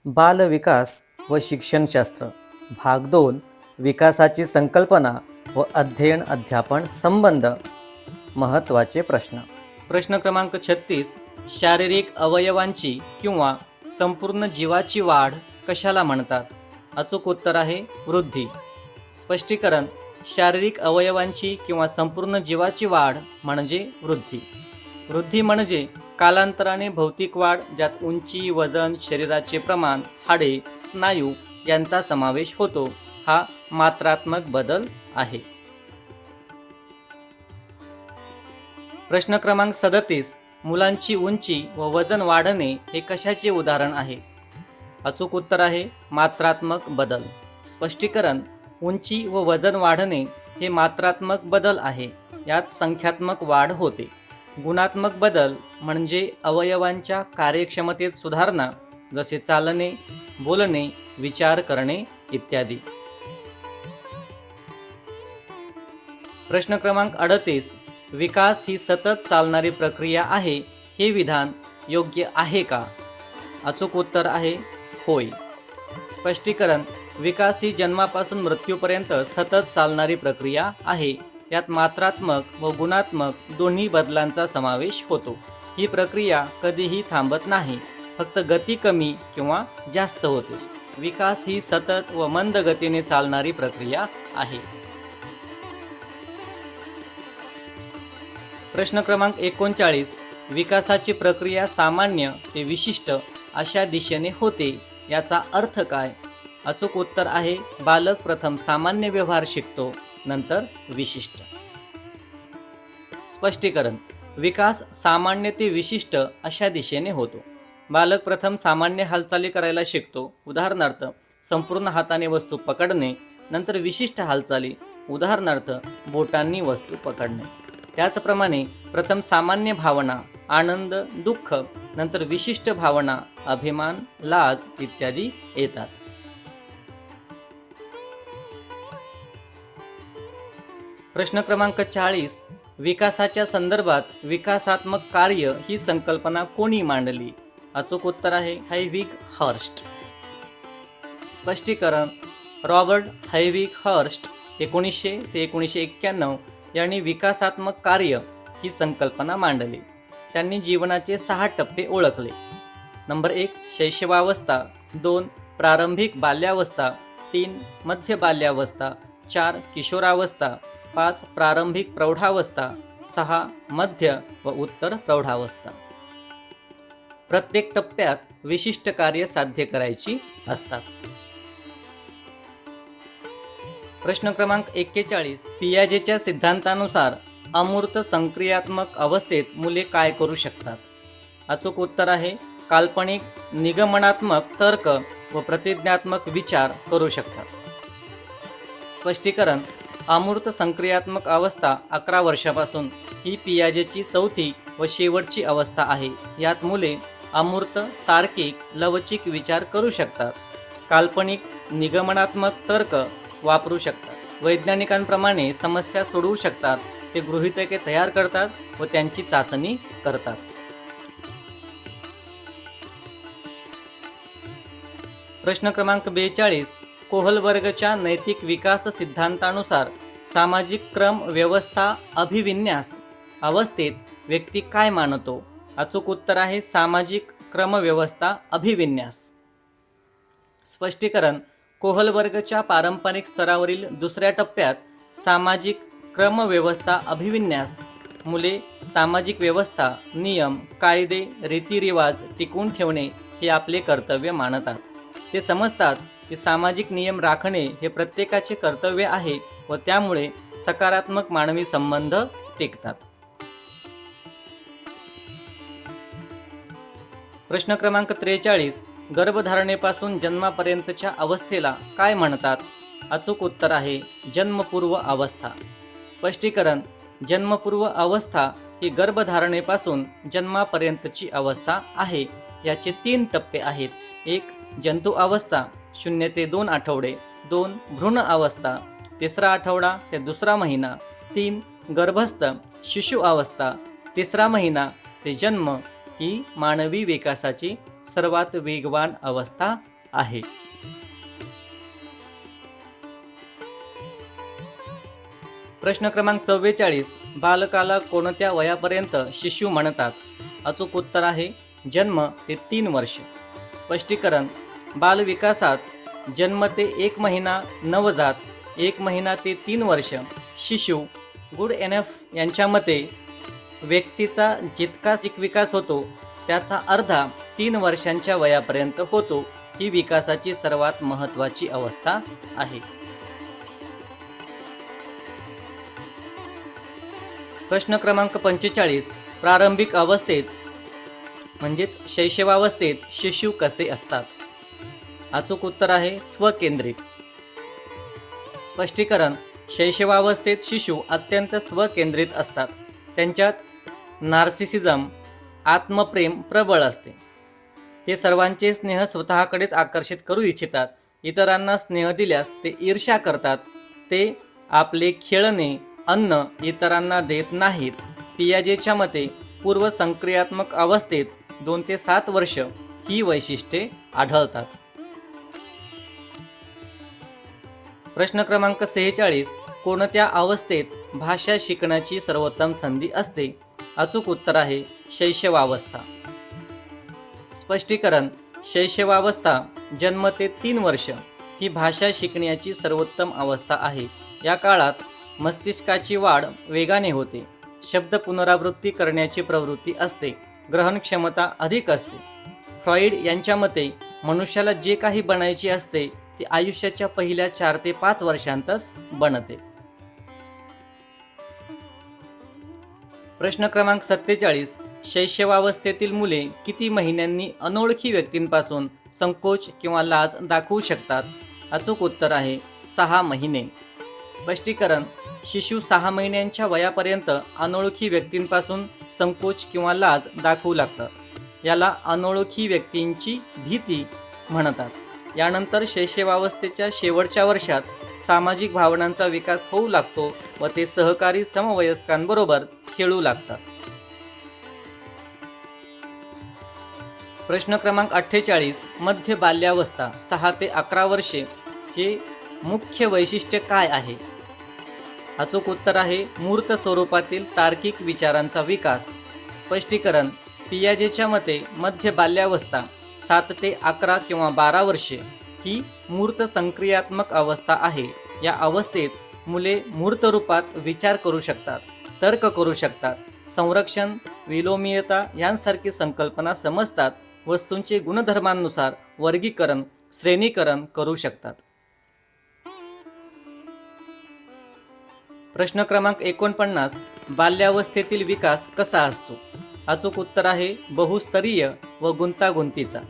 बालविकास व शिक्षणशास्त्र भाग 2 विकासाची संकल्पना व अध्ययन अध्यापन संबंध महत्त्वाचे प्रश्न. प्रश्न क्रमांक 36. शारीरिक अवयवांची किंवा संपूर्ण जीवाची वाढ कशाला म्हणतात? अचूक उत्तर आहे वृद्धी. स्पष्टीकरण. शारीरिक अवयवांची किंवा संपूर्ण जीवाची वाढ म्हणजे वृद्धी. वृद्धी म्हणजे कालांतराने भौतिक वाढ, ज्यात उंची, वजन, शरीराचे प्रमाण, हाडे, स्नायू यांचा समावेश होतो. हा मात्रात्मक बदल आहे. प्रश्न क्रमांक 37. मुलांची उंची व वजन वाढणे हे कशाचे उदाहरण आहे? अचूक उत्तर आहे मात्रात्मक बदल. स्पष्टीकरण. उंची व वजन वाढणे हे मात्रात्मक बदल आहे. यात संख्यात्मक वाढ होते. गुणात्मक बदल म्हणजे अवयवांच्या कार्यक्षमतेत सुधारणा, जसे चालणे, बोलणे, विचार करणे इत्यादी. प्रश्न क्रमांक 38. विकास ही सतत चालणारी प्रक्रिया आहे, हे विधान योग्य आहे का? अचूक उत्तर आहे होय. स्पष्टीकरण. विकास ही जन्मापासून मृत्यूपर्यंत सतत चालणारी प्रक्रिया आहे. यात मात्रात्मक व गुणात्मक दोन्ही बदलांचा समावेश होतो. ही प्रक्रिया कधीही थांबत नाही, फक्त गती कमी किंवा जास्त होते. विकास ही सतत व मंद गतीने चालणारी प्रक्रिया आहे. प्रश्न क्रमांक 39. विकासाची प्रक्रिया सामान्य ते विशिष्ट अशा दिशेने होते, याचा अर्थ काय? अचूक उत्तर आहे बालक प्रथम सामान्य व्यवहार शिकतो, नंतर विशिष्ट. स्पष्टीकरण. विकास सामान्य ते विशिष्ट अशा दिशेने होतो. बालक प्रथम सामान्य हालचाली करायला शिकतो, उदाहरणार्थ संपूर्ण हाताने वस्तू पकडणे, नंतर विशिष्ट हालचाली, उदाहरणार्थ बोटांनी वस्तू पकडणे. त्याचप्रमाणे प्रथम सामान्य भावना आनंद, दुःख, नंतर विशिष्ट भावना अभिमान, लाज इत्यादी येतात. प्रश्न क्रमांक 40. विकासाच्या संदर्भात विकासात्मक कार्य ही संकल्पना कोणी मांडली? अचूक उत्तर आहे हायविग हर्स्ट. स्पष्टीकरण. रॉबर्ट हायविग हर्स्ट 1900 ते 1991 यांनी विकासात्मक कार्य ही संकल्पना मांडली. त्यांनी जीवनाचे 6 टप्पे ओळखले. नंबर 1 शैशवावस्था, 2 प्रारंभिक बाल्यावस्था, 3 मध्य बाल्यावस्था, 4 किशोरावस्था, 5 प्रारंभिक प्रौढावस्था, 6 मध्य व उत्तर प्रौढावस्था. प्रत्येक टप्प्यात विशिष्ट कार्य साध्य करायची असतात. प्रश्न क्रमांक 41. पियाजेच्या सिद्धांतानुसार अमूर्त संक्रियात्मक अवस्थेत मुले काय करू शकतात? अचूक उत्तर आहे काल्पनिक, निगमनात्मक तर्क व प्रतिज्ञात्मक विचार करू शकतात. स्पष्टीकरण. अमूर्त संक्रियात्मक अवस्था 11 वर्षापासून ही पियाजेची चौथी व शेवटची अवस्था आहे. यात मुले अमूर्त, तार्किक, लवचिक विचार करू शकतात. काल्पनिक, निगमनात्मक तर्क वापरू शकतात. वैज्ञानिकांप्रमाणे समस्या सोडवू शकतात. ते गृहीतके तयार करतात व त्यांची चाचणी करतात. प्रश्न क्रमांक 42. कोहलबर्गच्या नैतिक विकास सिद्धांतानुसार सामाजिक क्रम व्यवस्था अभिविन्यास अवस्थेत व्यक्ती काय मानतो? अचूक उत्तर आहे सामाजिक क्रमव्यवस्था अभिविन्यास. स्पष्टीकरण. कोहलबर्गच्या पारंपरिक स्तरावरील दुसऱ्या टप्प्यात सामाजिक क्रमव्यवस्था अभिविन्यास मुले सामाजिक व्यवस्था, नियम, कायदे, रीतिरिवाज टिकवून ठेवणे हे आपले कर्तव्य मानतात. ते समजतात की सामाजिक नियम राखणे हे प्रत्येकाचे कर्तव्य आहे व त्यामुळे सकारात्मक मानवी संबंध टिकतात. प्रश्न क्रमांक 43. गर्भधारणेपासून जन्मापर्यंतच्या अवस्थेला काय म्हणतात? अचूक उत्तर आहे जन्मपूर्व अवस्था. स्पष्टीकरण. जन्मपूर्व अवस्था ही गर्भधारणेपासून जन्मापर्यंतची अवस्था आहे. याचे 3 टप्पे आहेत. 1 जंतू अवस्था 0 ते 2 आठवडे, 2 भ्रूण अवस्था 3रा आठवडा ते 2रा महिना, 3 गर्भस्थ शिशु अवस्था 3रा महिना ते जन्म ही मानवी विकासाची सर्वात वेगवान अवस्था आहे? प्रश्न क्रमांक 44. बालकाला कोणत्या वयापर्यंत शिशु म्हणतात? अचूक उत्तर आहे जन्म ते 3 वर्ष. स्पष्टीकरण. बालविकासात जन्म ते 1 महिना, नवजात 1 महिना ते 3 वर्ष, शिशु गुड एनफ यांच्या मते व्यक्तीचा जितका विकास होतो त्याचा अर्धा 3 वर्षांच्या वयापर्यंत होतो. ही विकासाची सर्वात महत्त्वाची अवस्था आहे. प्रश्न क्रमांक 45. प्रारंभिक अवस्थेत म्हणजेच शैशवावस्थेत शिशु कसे असतात? अचूक उत्तर आहे स्वकेंद्रित. स्पष्टीकरण. शैशवावस्थेत शिशु अत्यंत स्वकेंद्रित असतात. त्यांच्यात नार्सिसिझम, आत्मप्रेम प्रबळ असते. ते सर्वांचे स्नेह स्वतःकडेच आकर्षित करू इच्छितात. इतरांना स्नेह दिल्यास ते ईर्ष्या करतात. ते आपले खेळणे, अन्न इतरांना देत नाहीत. पियाजेच्या मते पूर्वसंक्रियात्मक अवस्थेत 2 ते 7 वर्ष ही वैशिष्ट्ये आढळतात. प्रश्न क्रमांक 46. कोणत्या अवस्थेत भाषा शिकण्याची सर्वोत्तम संधी असते? अचूक उत्तर आहे शैशवावस्था. स्पष्टीकरण. शैशवावस्था जन्म ते 3 वर्ष ही भाषा शिकण्याची सर्वोत्तम अवस्था आहे. या काळात मस्तिष्काची वाढ वेगाने होते. शब्द पुनरावृत्ती करण्याची प्रवृत्ती असते. ग्रहण क्षमता अधिक असते. फ्रॉइड यांच्या मते मनुष्याला जे काही बनायचे असते ते आयुष्याच्या पहिल्या 4 ते 5 वर्षांतच बनते. प्रश्न क्रमांक 47. शैशवावस्थेतील मुले किती महिन्यांनी अनोळखी व्यक्तींपासून संकोच किंवा लाज दाखवू शकतात? अचूक उत्तर आहे 6 महिने. स्पष्टीकरण. शिशु 6 महिन्यांच्या वयापर्यंत अनोळखी व्यक्तींपासून संकोच किंवा लाज दाखवू लागतात. याला अनोळखी व्यक्तींची भीती म्हणतात. यानंतर शैशवावस्थेच्या शेवटच्या वर्षात सामाजिक भावनांचा विकास होऊ लागतो व ते सहकारी समवयस्कांबरोबर खेळू लागतात. प्रश्न क्रमांक 48. मध्य बाल्यावस्था 6 ते 11 वर्षे चे मुख्य वैशिष्ट्य काय आहे? अचूक उत्तर आहे मूर्त स्वरूपातील तार्किक विचारांचा विकास. स्पष्टीकरण. पियाजेच्या मते मध्य बाल्यावस्था 7 ते 11 किंवा 12 वर्षे ही मूर्त संक्रियात्मक अवस्था आहे. या अवस्थेत मुले मूर्त रूपात विचार करू शकतात, तर्क करू शकतात, संरक्षण, विलोमीयता यांसारखी संकल्पना समजतात, वस्तूंचे गुणधर्मांनुसार वर्गीकरण, श्रेणीकरण करू शकतात. प्रश्न क्रमांक 49. बाल्यावस्थेतील विकास कसा असतो? अचूक उत्तर आहे बहुस्तरीय व गुंतागुंतीचा.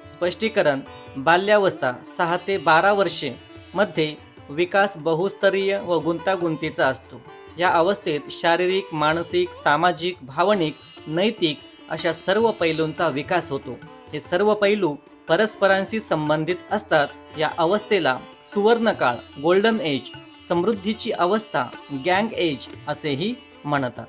स्पष्टीकरण. बाल्यावस्था 6 ते 12 वर्षे मध्ये विकास बहुस्तरीय व गुंतागुंतीचा असतो. या अवस्थेत शारीरिक, मानसिक, सामाजिक, भावनिक, नैतिक अशा सर्व पैलूंचा विकास होतो. हे सर्व पैलू परस्परांशी संबंधित असतात. या अवस्थेला सुवर्णकाळ, गोल्डन एज, समृद्धीची अवस्था, गँग एज असेही म्हणतात.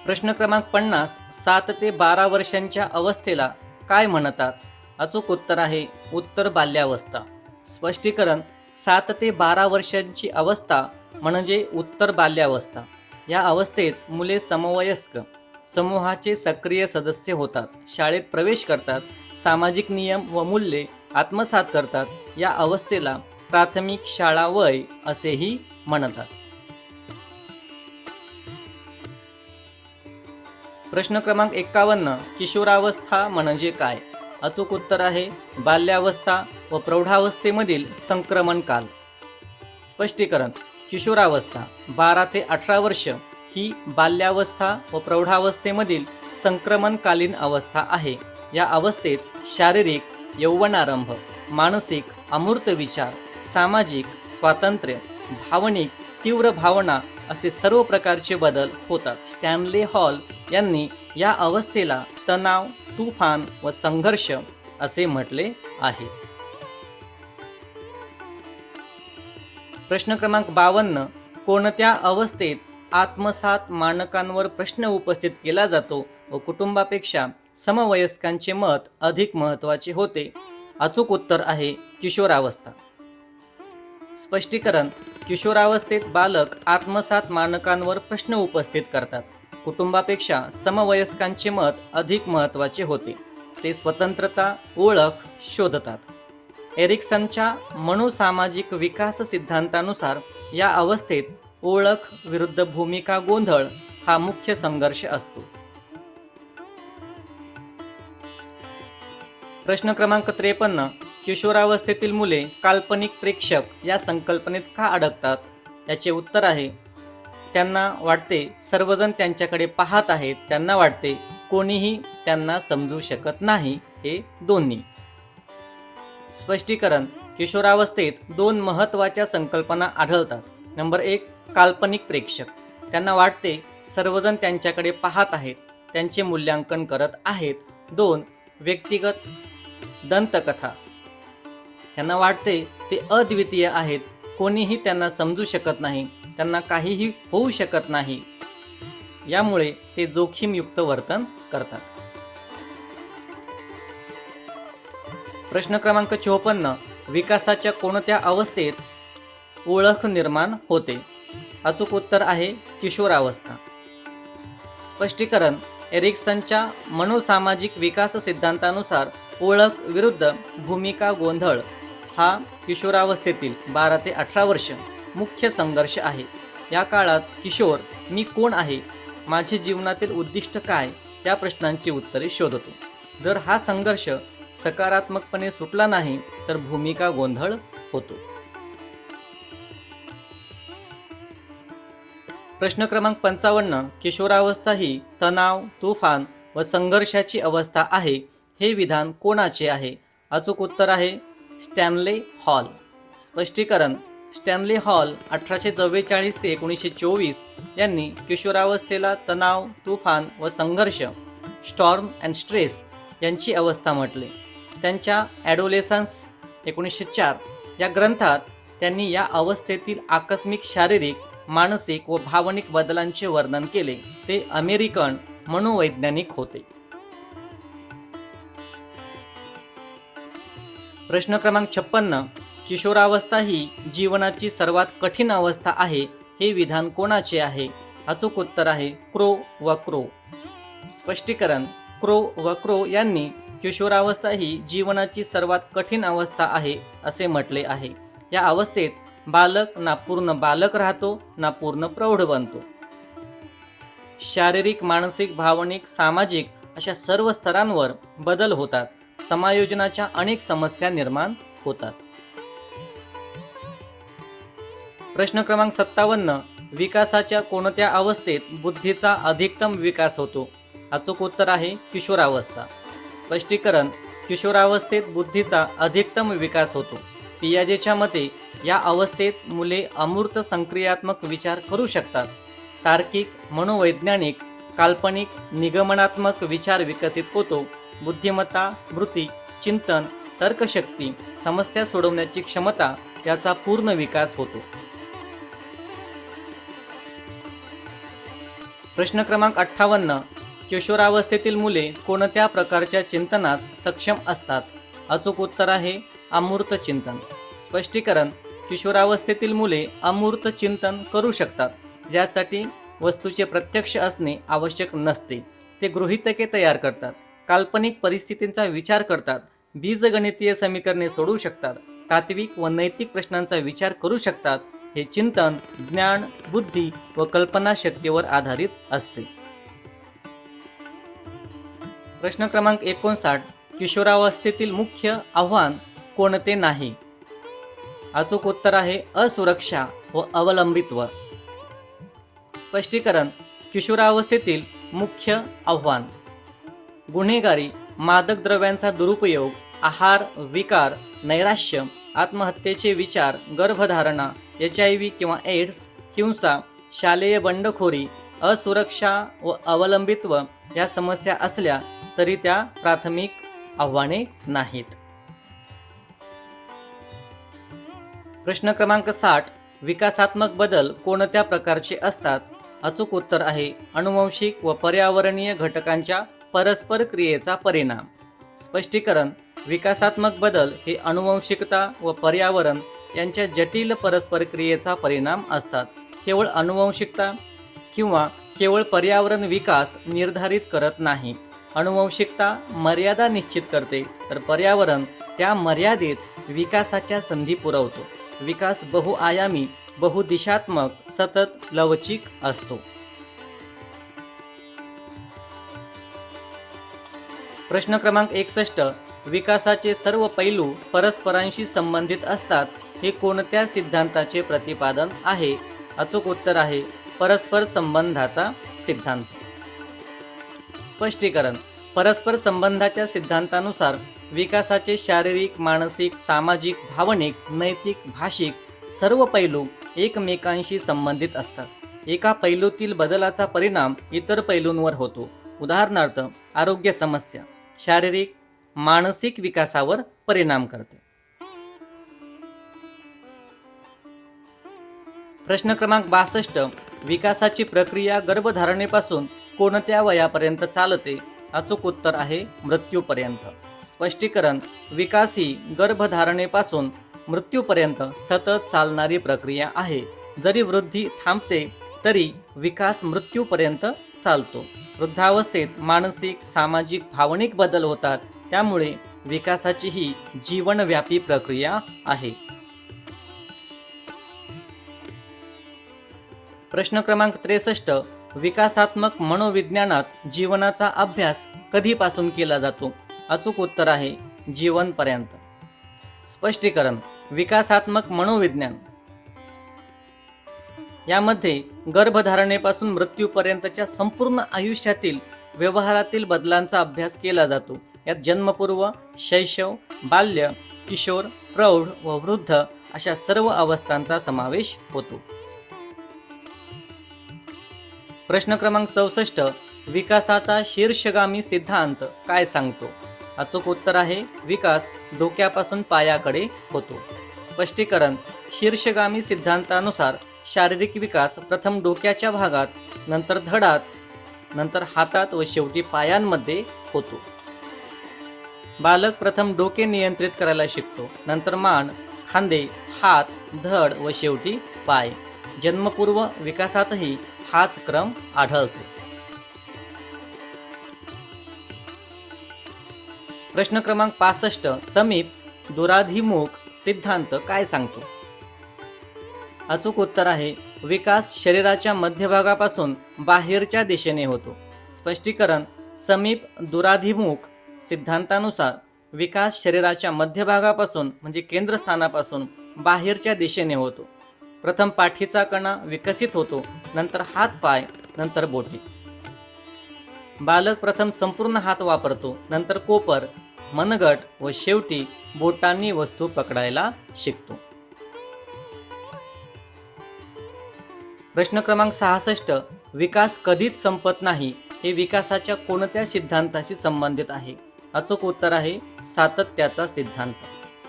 प्रश्न क्रमांक 50. 7 ते 12 वर्षांच्या अवस्थेला काय म्हणतात? अचूक उत्तर आहे उत्तर बाल्यावस्था. स्पष्टीकरण. 7 ते 12 वर्षांची अवस्था म्हणजे उत्तर बाल्यावस्था. या अवस्थेत मुले समवयस्क, समूहाचे सक्रिय सदस्य होतात, शाळेत प्रवेश करतात, सामाजिक नियम व मूल्ये आत्मसात करतात. या अवस्थेला प्राथमिक शाळा वय असेही म्हणतात. प्रश्न क्रमांक 51. किशोरावस्था म्हणजे काय? अचूक उत्तर आहे बाल्यावस्था व प्रौढावस्थेमधील संक्रमण काल. स्पष्टीकरण. किशोरावस्था 12 ते 18 वर्ष ही बाल्यावस्था व प्रौढावस्थेमधील संक्रमणकालीन अवस्था आहे. या अवस्थेत शारीरिक यौवनारंभ, मानसिक अमूर्त विचार, सामाजिक स्वातंत्र्य, भावनिक तीव्र भावना असे सर्व प्रकारचे बदल होतात. स्टॅनले हॉल यांनी या अवस्थेला तणाव, तुफान व संघर्ष असे म्हटले आहे. प्रश्न क्रमांक 52. कोणत्या अवस्थेत आत्मसात मानकांवर प्रश्न उपस्थित केला जातो व कुटुंबापेक्षा समवयस्कांचे मत अधिक महत्त्वाचे होते. अचूक उत्तर आहे किशोरावस्था. स्पष्टीकरण: किशोरावस्थेत बालक आत्मसात मानकांवर प्रश्न उपस्थित करतात. कुटुंबापेक्षा समवयस्कांचे मत अधिक महत्त्वाचे होते. ते स्वतंत्रता, ओळख शोधतात. एरिक्सनच्या मनोसामाजिक विकास सिद्धांतानुसार या अवस्थेत ओळख विरुद्ध भूमिका गोंधळ हा मुख्य संघर्ष असतो. प्रश्न क्रमांक 53. किशोरावस्थेतील मुले काल्पनिक प्रेक्षक या संकल्पनेत का अडकतात? याचे उत्तर आहे, त्यांना वाटते सर्वजण त्यांच्याकडे पाहत आहेत, त्यांना वाटते कोणीही त्यांना समजू शकत नाही, हे दोन्ही. स्पष्टीकरण: किशोरावस्थेत दोन महत्त्वाच्या संकल्पना आढळतात. नंबर 1, काल्पनिक प्रेक्षक. त्यांना वाटते सर्वजण त्यांच्याकडे पाहत आहेत, त्यांचे मूल्यांकन करत आहेत. 2, व्यक्तिगत दंतकथा. त्यांना वाटते ते अद्वितीय आहेत, कोणीही त्यांना समजू शकत नाही, त्यांना काहीही होऊ शकत नाही, यामुळे ते जोखीमयुक्त वर्तन करतात. प्रश्न क्रमांक 54. विकासाच्या कोणत्या अवस्थेत ओळख निर्माण होते? अचूक उत्तर आहे किशोरावस्था. स्पष्टीकरण: एरिक्सनच्या मनोसामाजिक विकास सिद्धांतानुसार ओळख विरुद्ध भूमिका गोंधळ हा किशोरावस्थेतील 12 ते 18 वर्ष मुख्य संघर्ष आहे. या काळात किशोर मी कोण आहे, माझे जीवनातील उद्दिष्ट काय, या प्रश्नांची उत्तरे शोधतो. जर हा संघर्ष सकारात्मकपणे सुटला नाही तर भूमिका गोंधळ होतो. प्रश्न क्रमांक 55. किशोरावस्था ही तणाव, तुफान व संघर्षाची अवस्था आहे, हे विधान कोणाचे आहे? अचूक उत्तर आहे स्टॅनले हॉल. स्पष्टीकरण: स्टॅनले हॉल 1844 ते 1924 यांनी किशोरावस्थेला तणाव, तुफान व संघर्ष, स्टॉर्म अँड स्ट्रेस यांची अवस्था म्हटले. त्यांच्या ॲडोलेसन्स 1904 या ग्रंथात त्यांनी या अवस्थेतील आकस्मिक शारीरिक, मानसिक व भावनिक बदलांचे वर्णन केले. ते अमेरिकन मनोवैज्ञानिक होते. प्रश्न क्रमांक 56. किशोरावस्था ही जीवनाची सर्वात कठीण अवस्था आहे, हे विधान कोणाचे आहे? अचूक उत्तर आहे क्रो व क्रो. स्पष्टीकरण: क्रो व क्रो यांनी किशोरावस्था ही जीवनाची सर्वात कठीण अवस्था आहे असे म्हटले आहे. या अवस्थेत बालक ना पूर्ण बालक राहतो ना पूर्ण प्रौढ बनतो. शारीरिक, मानसिक, भावनिक, सामाजिक अशा सर्व स्तरांवर बदल होतात. समायोजनाच्या अनेक समस्या निर्माण होतात. प्रश्न क्रमांक 57. विकासाच्या कोणत्या अवस्थेत बुद्धीचा अधिकतम विकास होतो? अचूक उत्तर आहे किशोरावस्था. स्पष्टीकरण: किशोरावस्थेत बुद्धीचा अधिकतम विकास होतो. पियाजेच्या मते या अवस्थेत मुले अमूर्त संक्रियात्मक विचार करू शकतात. तार्किक, मनोवैज्ञानिक, काल्पनिक, निगमनात्मक विचार विकसित होतो. बुद्धिमत्ता, स्मृती, चिंतन, तर्कशक्ती, समस्या सोडवण्याची क्षमता याचा पूर्ण विकास होतो. प्रश्न क्रमांक 58. किशोरावस्थेतील मुले कोणत्या प्रकारच्या चिंतनास सक्षम असतात? अचूक उत्तर आहे अमूर्त चिंतन. स्पष्टीकरण: किशोरावस्थेतील मुले अमूर्त चिंतन करू शकतात, ज्यासाठी वस्तूचे प्रत्यक्ष असणे आवश्यक नसते. ते गृहीतके तयार करतात, काल्पनिक परिस्थितींचा विचार करतात, बीजगणितीय समीकरणे सोडवू शकतात, तात्विक व नैतिक प्रश्नांचा विचार करू शकतात. हे चिंतन ज्ञान, बुद्धी व कल्पनाशक्तीवर आधारित असते. प्रश्न क्रमांक 59. किशोरावस्थेतील मुख्य आव्हान कोणते नाही? अचूक उत्तर आहे असुरक्षा व अवलंबित्व. स्पष्टीकरण: किशोरावस्थेतील मुख्य आव्हान गुन्हेगारी, मादक द्रव्यांचा दुरुपयोग, आहार विकार, नैराश्य, आत्महत्येचे विचार, गर्भधारणा, HIV किंवा एड्स, हिंसा, शालेय बंडखोरी, असुरक्षा व अवलंबित्व या समस्या असल्या तरी त्या प्राथमिक आव्हाने नाहीत. प्रश्न क्रमांक 60. विकासात्मक बदल कोणत्या प्रकारचे असतात? अचूक उत्तर आहे अनुवांशिक व पर्यावरणीय घटकांच्या परस्पर क्रियेचा परिणाम. स्पष्टीकरण: विकासात्मक बदल हे अनुवांशिकता व पर्यावरण यांच्या जटिल परस्पर क्रियेचा परिणाम असतात. केवळ अनुवांशिकता किंवा केवळ पर्यावरण विकास निर्धारित करत नाही. अनुवांशिकता मर्यादा निश्चित करते, तर पर्यावरण त्या मर्यादेत विकासाच्या संधी पुरवतो. विकास बहुआयामी, बहुदिशात्मक, सतत लवचिक असतो. प्रश्न क्रमांक 61. विकासाचे सर्व पैलू परस्परांशी संबंधित असतात हे कोणत्या सिद्धांताचे प्रतिपादन आहे? अचूक उत्तर आहे परस्पर संबंधाचा सिद्धांत. स्पष्टीकरण: परस्पर संबंधाच्या सिद्धांतानुसार विकासाचे शारीरिक, मानसिक, सामाजिक, भावनिक, नैतिक, भाषिक सर्व पैलू एकमेकांशी संबंधित असतात. एका पैलूतील बदलाचा परिणाम इतर पैलूंवर होतो. उदाहरणार्थ, आरोग्य समस्या शारीरिक, मानसिक विकासावर परिणाम करते. प्रश्न क्रमांक 62. विकासाची प्रक्रिया गर्भधारणेपासून कोणत्या वयापर्यंत चालते? अचूक उत्तर आहे मृत्यूपर्यंत. स्पष्टीकरण: विकास ही गर्भधारणेपासून मृत्यूपर्यंत सतत चालणारी प्रक्रिया आहे. जरी वृद्धी थांबते तरी विकास मृत्यूपर्यंत चालतो. वृद्धावस्थेत मानसिक, सामाजिक, भावनिक बदल होतात. त्यामुळे विकासाची ही जीवनव्यापी प्रक्रिया आहे. प्रश्न क्रमांक 63. विकासात्मक मनोविज्ञानात जीवनाचा अभ्यास कधीपासून केला जातो? अचूक उत्तर आहे जीवनपर्यंत. स्पष्टीकरण: विकासात्मक मनोविज्ञान यामध्ये गर्भधारणेपासून मृत्यूपर्यंतच्या संपूर्ण आयुष्यातील व्यवहारातील बदलांचा अभ्यास केला जातो. यात जन्मपूर्व, शैशव, बाल्य, किशोर, प्रौढ व वृद्ध अशा सर्व अवस्थांचा समावेश होतो. प्रश्न क्रमांक 64. विकासाचा शीर्षगामी सिद्धांत काय सांगतो? अचूक उत्तर आहे विकास डोक्यापासून पायाकडे होतो. स्पष्टीकरण: शीर्षगामी सिद्धांतानुसार शारीरिक विकास प्रथम डोक्याच्या भागात, नंतर धडात, नंतर हातात व शेवटी पायांमध्ये होतो. बालक प्रथम डोके नियंत्रित करायला शिकतो, नंतर मान, खांदे, हात, धड व शेवटी पाय. जन्मपूर्व विकासातही हाच क्रम आढळतो. प्रश्न क्रमांक 65. समीप दुराभिमुख सिद्धांत काय सांगतो? अचूक उत्तर आहे विकास शरीराच्या मध्यभागापासून बाहेरच्या दिशेने होतो. स्पष्टीकरण: समीप दुराभिमुख सिद्धांतानुसार विकास शरीराच्या मध्यभागापासून म्हणजे केंद्रस्थानापासून बाहेरच्या दिशेने होतो. प्रथम पाठीचा कणा विकसित होतो, नंतर हात पाय, नंतर बोटे. बालक प्रथम संपूर्ण हात वापरतो, नंतर कोपर, मनगट व शेवटी बोटांनी वस्तू पकडायला शिकतो. प्रश्न क्रमांक 66. विकास कधीच संपत नाही हे विकासाच्या कोणत्या सिद्धांताशी संबंधित आहे? अचूक उत्तर आहे सातत्याचा सिद्धांत.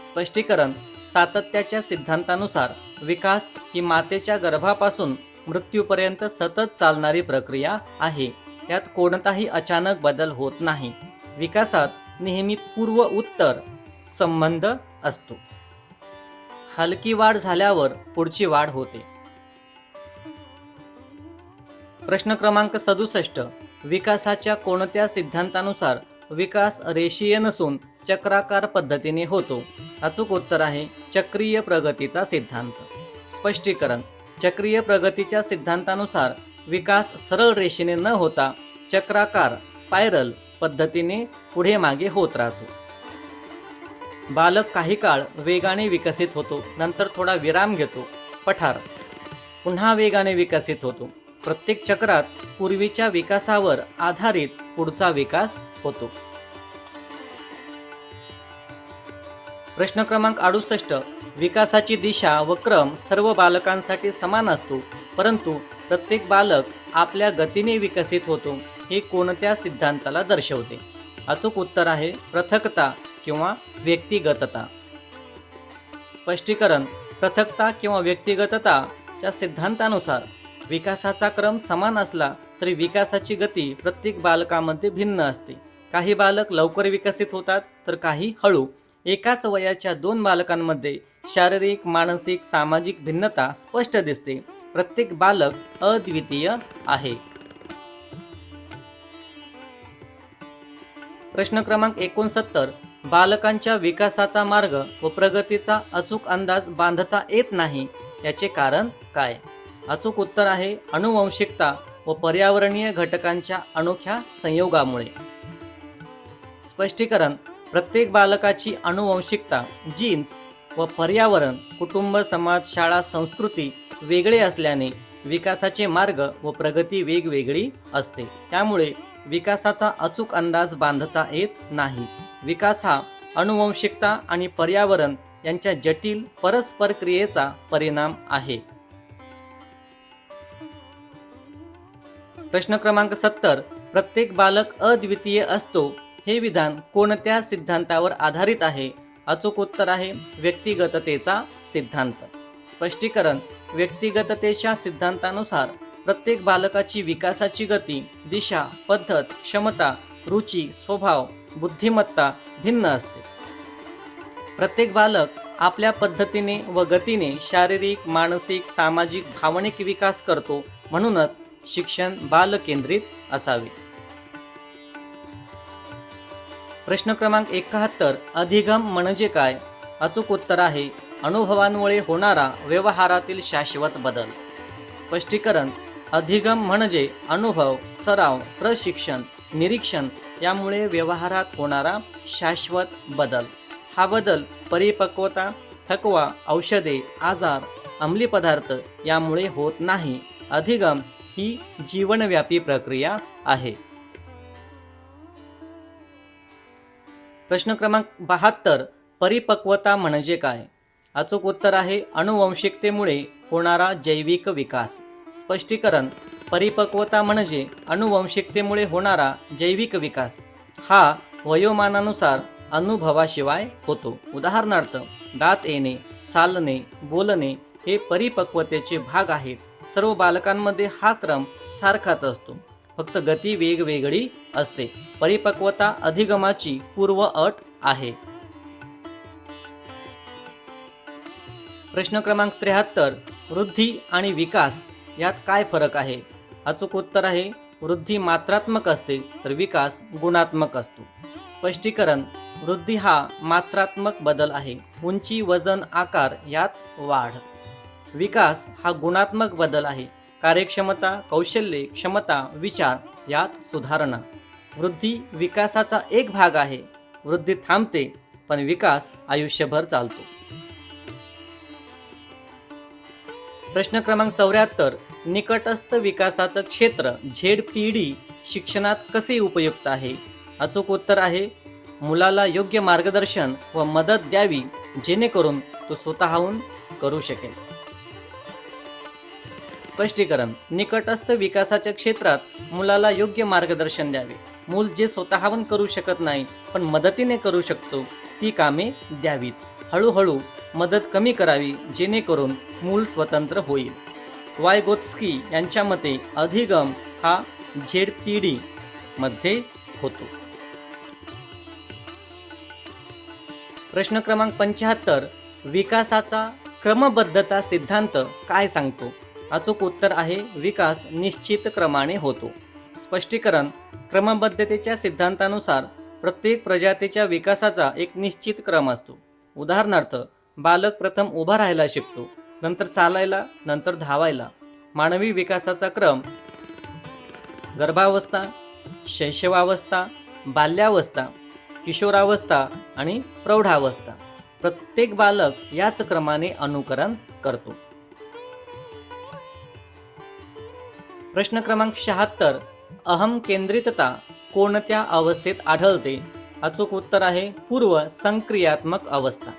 स्पष्टीकरण: सातत्याच्या सिद्धांतानुसार विकास ही मातेच्या गर्भापासून मृत्यूपर्यंत सतत चालणारी प्रक्रिया आहे. यात कोणताही अचानक बदल होत नाही. विकासात नेहमी पूर्व उत्तर संबंध असतो. हलकी वाढ झाल्यावर पुढची वाढ होते. प्रश्न क्रमांक 67. विकासाच्या कोणत्या सिद्धांतानुसार विकास रेषीय नसून चक्राकार पद्धतीने होतो? अचूक उत्तर आहे चक्रीय प्रगतीचा सिद्धांत. स्पष्टीकरण: चक्रीय प्रगतीच्या सिद्धांतानुसार विकास सरळ रेषेने न होता चक्राकार स्पायरल पद्धतीने पुढे मागे होत राहतो. बालक काही काळ वेगाने विकसित होतो, नंतर थोडा विराम घेतो, पठार, पुन्हा वेगाने विकसित होतो. प्रत्येक चक्रात पूर्वीच्या विकासावर आधारित पुढचा विकास होतो. प्रश्न क्रमांक 68. विकासाची दिशा व क्रम सर्व बालकांसाठी समान असतो, परंतु प्रत्येक बालक आपल्या गतीने विकसित होतो हे कोणत्या सिद्धांताला दर्शवते? अचूक उत्तर आहे पृथक्ता किंवा व्यक्तिगतता. स्पष्टीकरण: पृथक्ता किंवा व्यक्तिगतताच्या सिद्धांतानुसार विकासाचा क्रम समान असला तरी विकासाची गती प्रत्येक बालकामध्ये भिन्न असते. काही बालक लवकर विकसित होतात तर काही हळू. एकाच वयाच्या दोन बालकांमध्ये शारीरिक, मानसिक, सामाजिक भिन्नता स्पष्ट दिसते. प्रत्येक बालक अद्वितीय आहे. प्रश्न क्रमांक 69. बालकांच्या विकासाचा मार्ग व प्रगतीचा अचूक अंदाज बांधता येत नाही, याचे कारण काय? अचूक उत्तर आहे आनुवंशिकता व पर्यावरणीय घटकांच्या अनोख्या संयोगामुळे. स्पष्टीकरण: प्रत्येक बालकाची आनुवंशिकता, जीन्स व पर्यावरण, कुटुंब, समाज, शाळा, संस्कृती वेगळे असल्याने विकासाचे मार्ग व प्रगती वेगवेगळी असते. त्यामुळे विकासाचा अचूक अंदाज बांधता येत नाही. विकास हा आनुवंशिकता आणि पर्यावरण यांच्या जटिल परस्पर क्रियेचा परिणाम आहे. प्रश्न क्रमांक 70. प्रत्येक बालक अद्वितीय असतो हे विधान कोणत्या सिद्धांतावर आधारित आहे? अचूक उत्तर आहे व्यक्तिगततेचा सिद्धांत. स्पष्टीकरण: व्यक्तिगततेच्या सिद्धांतानुसार प्रत्येक बालकाची विकासाची गती, दिशा, पद्धत, क्षमता, रुची, स्वभाव, बुद्धिमत्ता भिन्न असते. प्रत्येक बालक आपल्या पद्धतीने व गतीने शारीरिक, मानसिक, सामाजिक, भावनिक विकास करतो. म्हणूनच शिक्षण बालकेंद्रित असावे. प्रश्न क्रमांक 71. अधिगम म्हणजे काय? अचूक उत्तर आहे अनुभवांमुळे होणारा व्यवहारातील शाश्वत बदल. स्पष्टीकरण: अधिगम म्हणजे अनुभव, सराव, प्रशिक्षण, निरीक्षण यामुळे व्यवहारात होणारा शाश्वत बदल. हा बदल परिपक्वता, थकवा, औषधे, आजार, अंमली पदार्थ यामुळे होत नाही. अधिगम ही जीवनव्यापी प्रक्रिया आहे. प्रश्न क्रमांक 72. परिपक्वता म्हणजे काय? अचूक उत्तर आहे आनुवंशिकतेमुळे होणारा जैविक विकास. स्पष्टीकरण: परिपक्वता म्हणजे आनुवंशिकतेमुळे होणारा जैविक विकास. हा वयोमानानुसार अनुभवाशिवाय होतो. उदाहरणार्थ, दात येणे, चालणे, बोलणे हे परिपक्वतेचे भाग आहेत. सर्व बालकांमध्ये हा क्रम सारखाच असतो, फक्त गती वेगवेगळी असते. परिपक्वता अधिगमाची पूर्व अट आहे. प्रश्न क्रमांक 73. वृद्धी आणि विकास यात काय फरक आहे? अचूक उत्तर आहे वृद्धी मात्रात्मक असते तर विकास गुणात्मक असतो. स्पष्टीकरण: वृद्धी हा मात्रात्मक बदल आहे, उंची, वजन, आकार यात वाढ. विकास हा गुणात्मक बदल आहे, कार्यक्षमता, कौशल्ये, क्षमता, विचार यात सुधारणा. वृद्धी विकासाचा एक भाग आहे. वृद्धी थांबते पण विकास आयुष्यभर चालतो. प्रश्न क्रमांक 74. निकटस्थ विकासाचं क्षेत्र ZPD शिक्षणात कसे उपयुक्त आहे? अचूक उत्तर आहे मुलाला योग्य मार्गदर्शन व मदत द्यावी जेणेकरून तो स्वतःहून करू शकेल. स्पष्टीकरण: निकटस्थ विकासाच्या क्षेत्रात मुलाला योग्य मार्गदर्शन द्यावे. मूल जे स्वतःहून करू शकत नाही पण मदतीने करू शकतो ती कामे द्यावीत. हळूहळू मदत कमी करावी जेणेकरून मूल स्वतंत्र होईल. वायगोत्स्की यांच्या मते अधिगम हा ZPD मध्ये होतो. प्रश्न क्रमांक 75. विकासाचा क्रमबद्धता सिद्धांत काय सांगतो? अचूक उत्तर आहे विकास निश्चित क्रमाने होतो. स्पष्टीकरण: क्रमबद्धतेच्या सिद्धांतानुसार प्रत्येक प्रजातीच्या विकासाचा एक निश्चित क्रम असतो. उदाहरणार्थ, बालक प्रथम उभा राहायला शिकतो, नंतर चालायला, नंतर धावायला. मानवी विकासाचा क्रम गर्भावस्था, शैशवावस्था, बाल्यावस्था, किशोरावस्था आणि प्रौढावस्था. प्रत्येक बालक याच क्रमाने अनुकरण करतो. प्रश्न क्रमांक 76. अहम केंद्रितता कोणत्या अवस्थेत आढळते? अचूक उत्तर आहे पूर्व संक्रियात्मक अवस्था.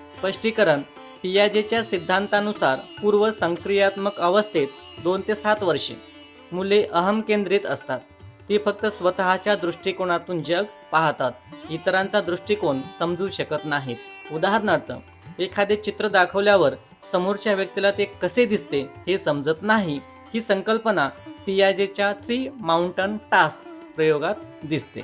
स्पष्टीकरण: पियाजेच्या सिद्धांतानुसार पूर्व संक्रियात्मक अवस्थेत 2 ते 7 वर्षे मुले अहम केंद्रित असतात. ती फक्त स्वतःच्या दृष्टिकोनातून जग पाहतात, इतरांचा दृष्टिकोन समजू शकत नाहीत. उदाहरणार्थ, एखादे चित्र दाखवल्यावर समोरच्या व्यक्तीला ते कसे दिसते हे समजत नाही ही संकल्पना पियाजेच्या 3 माउंटन टास्क प्रयोगात दिसते.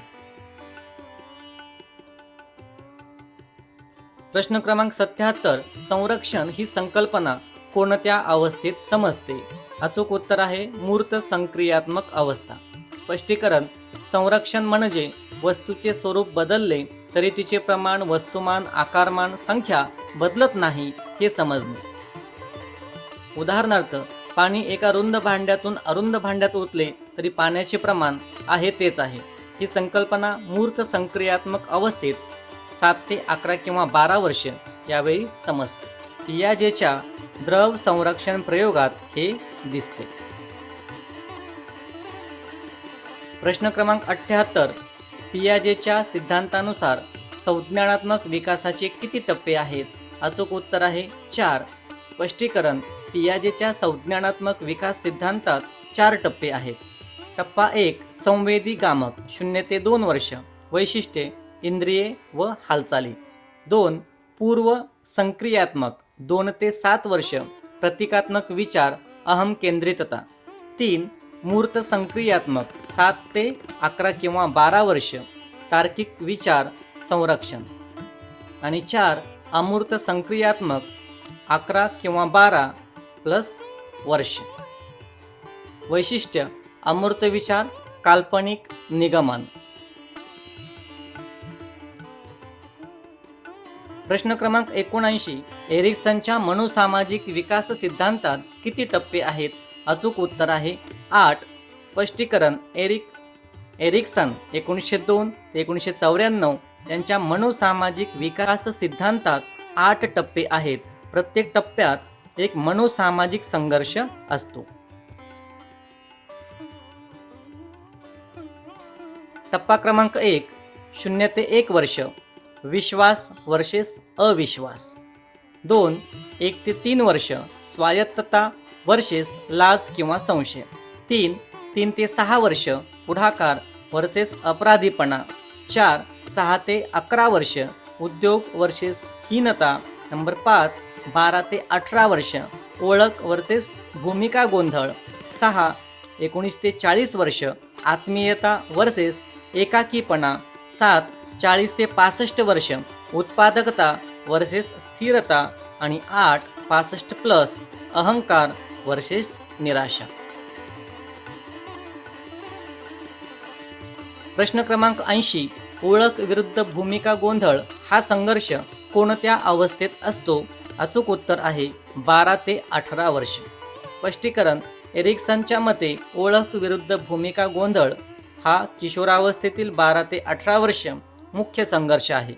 प्रश्न क्रमांक 77. संरक्षण ही संकल्पना कोणत्या अवस्थेत समजते? अचूक उत्तर आहे मूर्त संक्रियात्मक अवस्था. स्पष्टीकरण. संरक्षण म्हणजे वस्तूचे स्वरूप बदलले तरी तिचे प्रमाण, वस्तुमान, आकारमान, संख्या बदलत नाही हे समजणे. उदाहरणार्थ, पाणी एका रुंद भांड्यातून अरुंद भांड्यात ओतले तरी पाण्याचे प्रमाण आहे तेच आहे. ही संकल्पना मूर्त संक्रियात्मक अवस्थेत 7 ते 11 किंवा 12 वर्ष यावेळी समजते. पियाजेच्या द्रव संरक्षण प्रयोगात हे दिसते. प्रश्न क्रमांक 78. पियाजेच्या सिद्धांतानुसार संज्ञानात्मक विकासाचे किती टप्पे आहेत? अचूक उत्तर आहे 4. स्पष्टीकरण. पियाजेच्या संज्ञानात्मक विकास सिद्धांतात 4 टप्पे आहेत. टप्पा 1. संवेदी गामक 0 ते 2 वर्ष. वैशिष्ट्ये, इंद्रिये व हालचाली. 2. पूर्व संक्रियात्मक 2 ते 7 वर्ष. प्रतिकात्मक विचार, अहम केंद्रितता. 3. मूर्त संक्रियात्मक 7 ते 11 किंवा 12 वर्ष. तार्किक विचार, संरक्षण. आणि 4. अमूर्त संक्रियात्मक 11 किंवा 12 प्लस वर्ष. वैशिष्ट्य, अमूर्त विचार, काल्पनिक निगमन. प्रश्न क्रमांक 79. एरिक्सनच्या मनोसामाजिक विकास सिद्धांतात किती टप्पे आहेत? अचूक उत्तर आहे 8. स्पष्टीकरण. एरिक्सन 1902 ते 1994 यांच्या मनोसामाजिक विकास सिद्धांतात 8 टप्पे आहेत. प्रत्येक टप्प्यात एक मनोसामाजिक संघर्ष असतो. टप्पा क्रमांक 1. 0 ते 1 वर्ष. विश्वास वर्सेस अविश्वास. 2. 1 ते 3 वर्ष. स्वायत्तता वर्सेस लाज किंवा संशय. 3 ते 6 वर्ष. पुढाकार वर्सेस अपराधीपणा. 4. 6 ते 11 वर्ष. उद्योग वर्सेस हीनता. नंबर 5. 12 ते 18 वर्ष. ओळख वर्सेस भूमिका गोंधळ. 6. 19 ते 40 वर्ष. आत्मीयता वर्सेस एकाकीपणा. 7. 40 ते 65 वर्ष. उत्पादकता वर्सेस स्थिरता. आणि 8. 65 प्लस. अहंकार वर्सेस निराशा. प्रश्न क्रमांक 80. ओळख विरुद्ध भूमिका गोंधळ हा संघर्ष कोणत्या अवस्थेत असतो? अचूक उत्तर आहे 12 ते 18 वर्ष. स्पष्टीकरण. एरिक्सनच्या मते ओळख विरुद्ध भूमिका गोंधळ हा किशोरावस्थेतील 12 ते 18 वर्ष मुख्य संघर्ष आहे.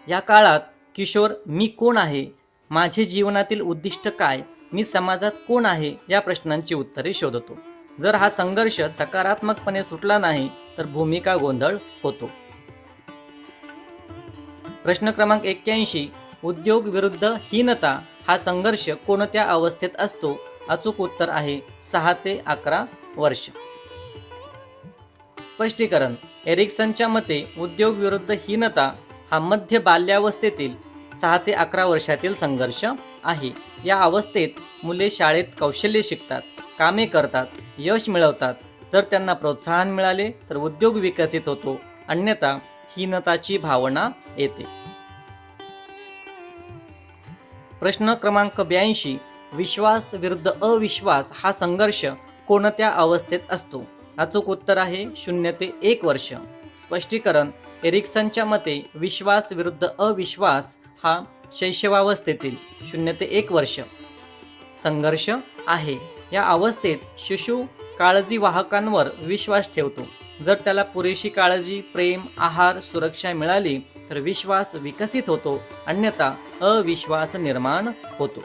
या काळात किशोर मी कोण आहे, माझे जीवनातील उद्दिष्ट काय, मी समाजात कोण आहे या प्रश्नांची उत्तरे शोधतो. जर हा संघर्ष सकारात्मकपणे सुटला नाही तर भूमिका गोंधळ होतो. प्रश्न क्रमांक 81. उद्योग विरुद्ध हीनता हा संघर्ष कोणत्या अवस्थेत असतो? अचूक उत्तर आहे 6 ते 11 वर्ष. स्पष्टीकरण. एरिक्सनच्या मते उद्योग विरुद्ध हीनता हा मध्य बाल्यावस्थेतील 6 ते 11 वर्षातील संघर्ष आहे. या अवस्थेत मुले शाळेत कौशल्य शिकतात, कामे करतात, यश मिळवतात. जर त्यांना प्रोत्साहन मिळाले तर उद्योग विकसित होतो, अन्यथा हीनताची भावना येते. प्रश्न क्रमांक 82. विश्वास विरुद्ध अविश्वास हा संघर्ष कोणत्या अवस्थेत असतो? अचूक उत्तर आहे 0 ते 1 वर्ष. स्पष्टीकरण. एरिक्सनच्या मते विश्वास विरुद्ध अविश्वास हा शैशवावस्थेतील 0 ते 1 वर्ष संघर्ष आहे. या अवस्थेत शिशु काळजी वाहकांवर विश्वास ठेवतो. जर त्याला पुरेशी काळजी, प्रेम, आहार, सुरक्षा मिळाली तर विश्वास विकसित होतो, अन्यथा अविश्वास निर्माण होतो.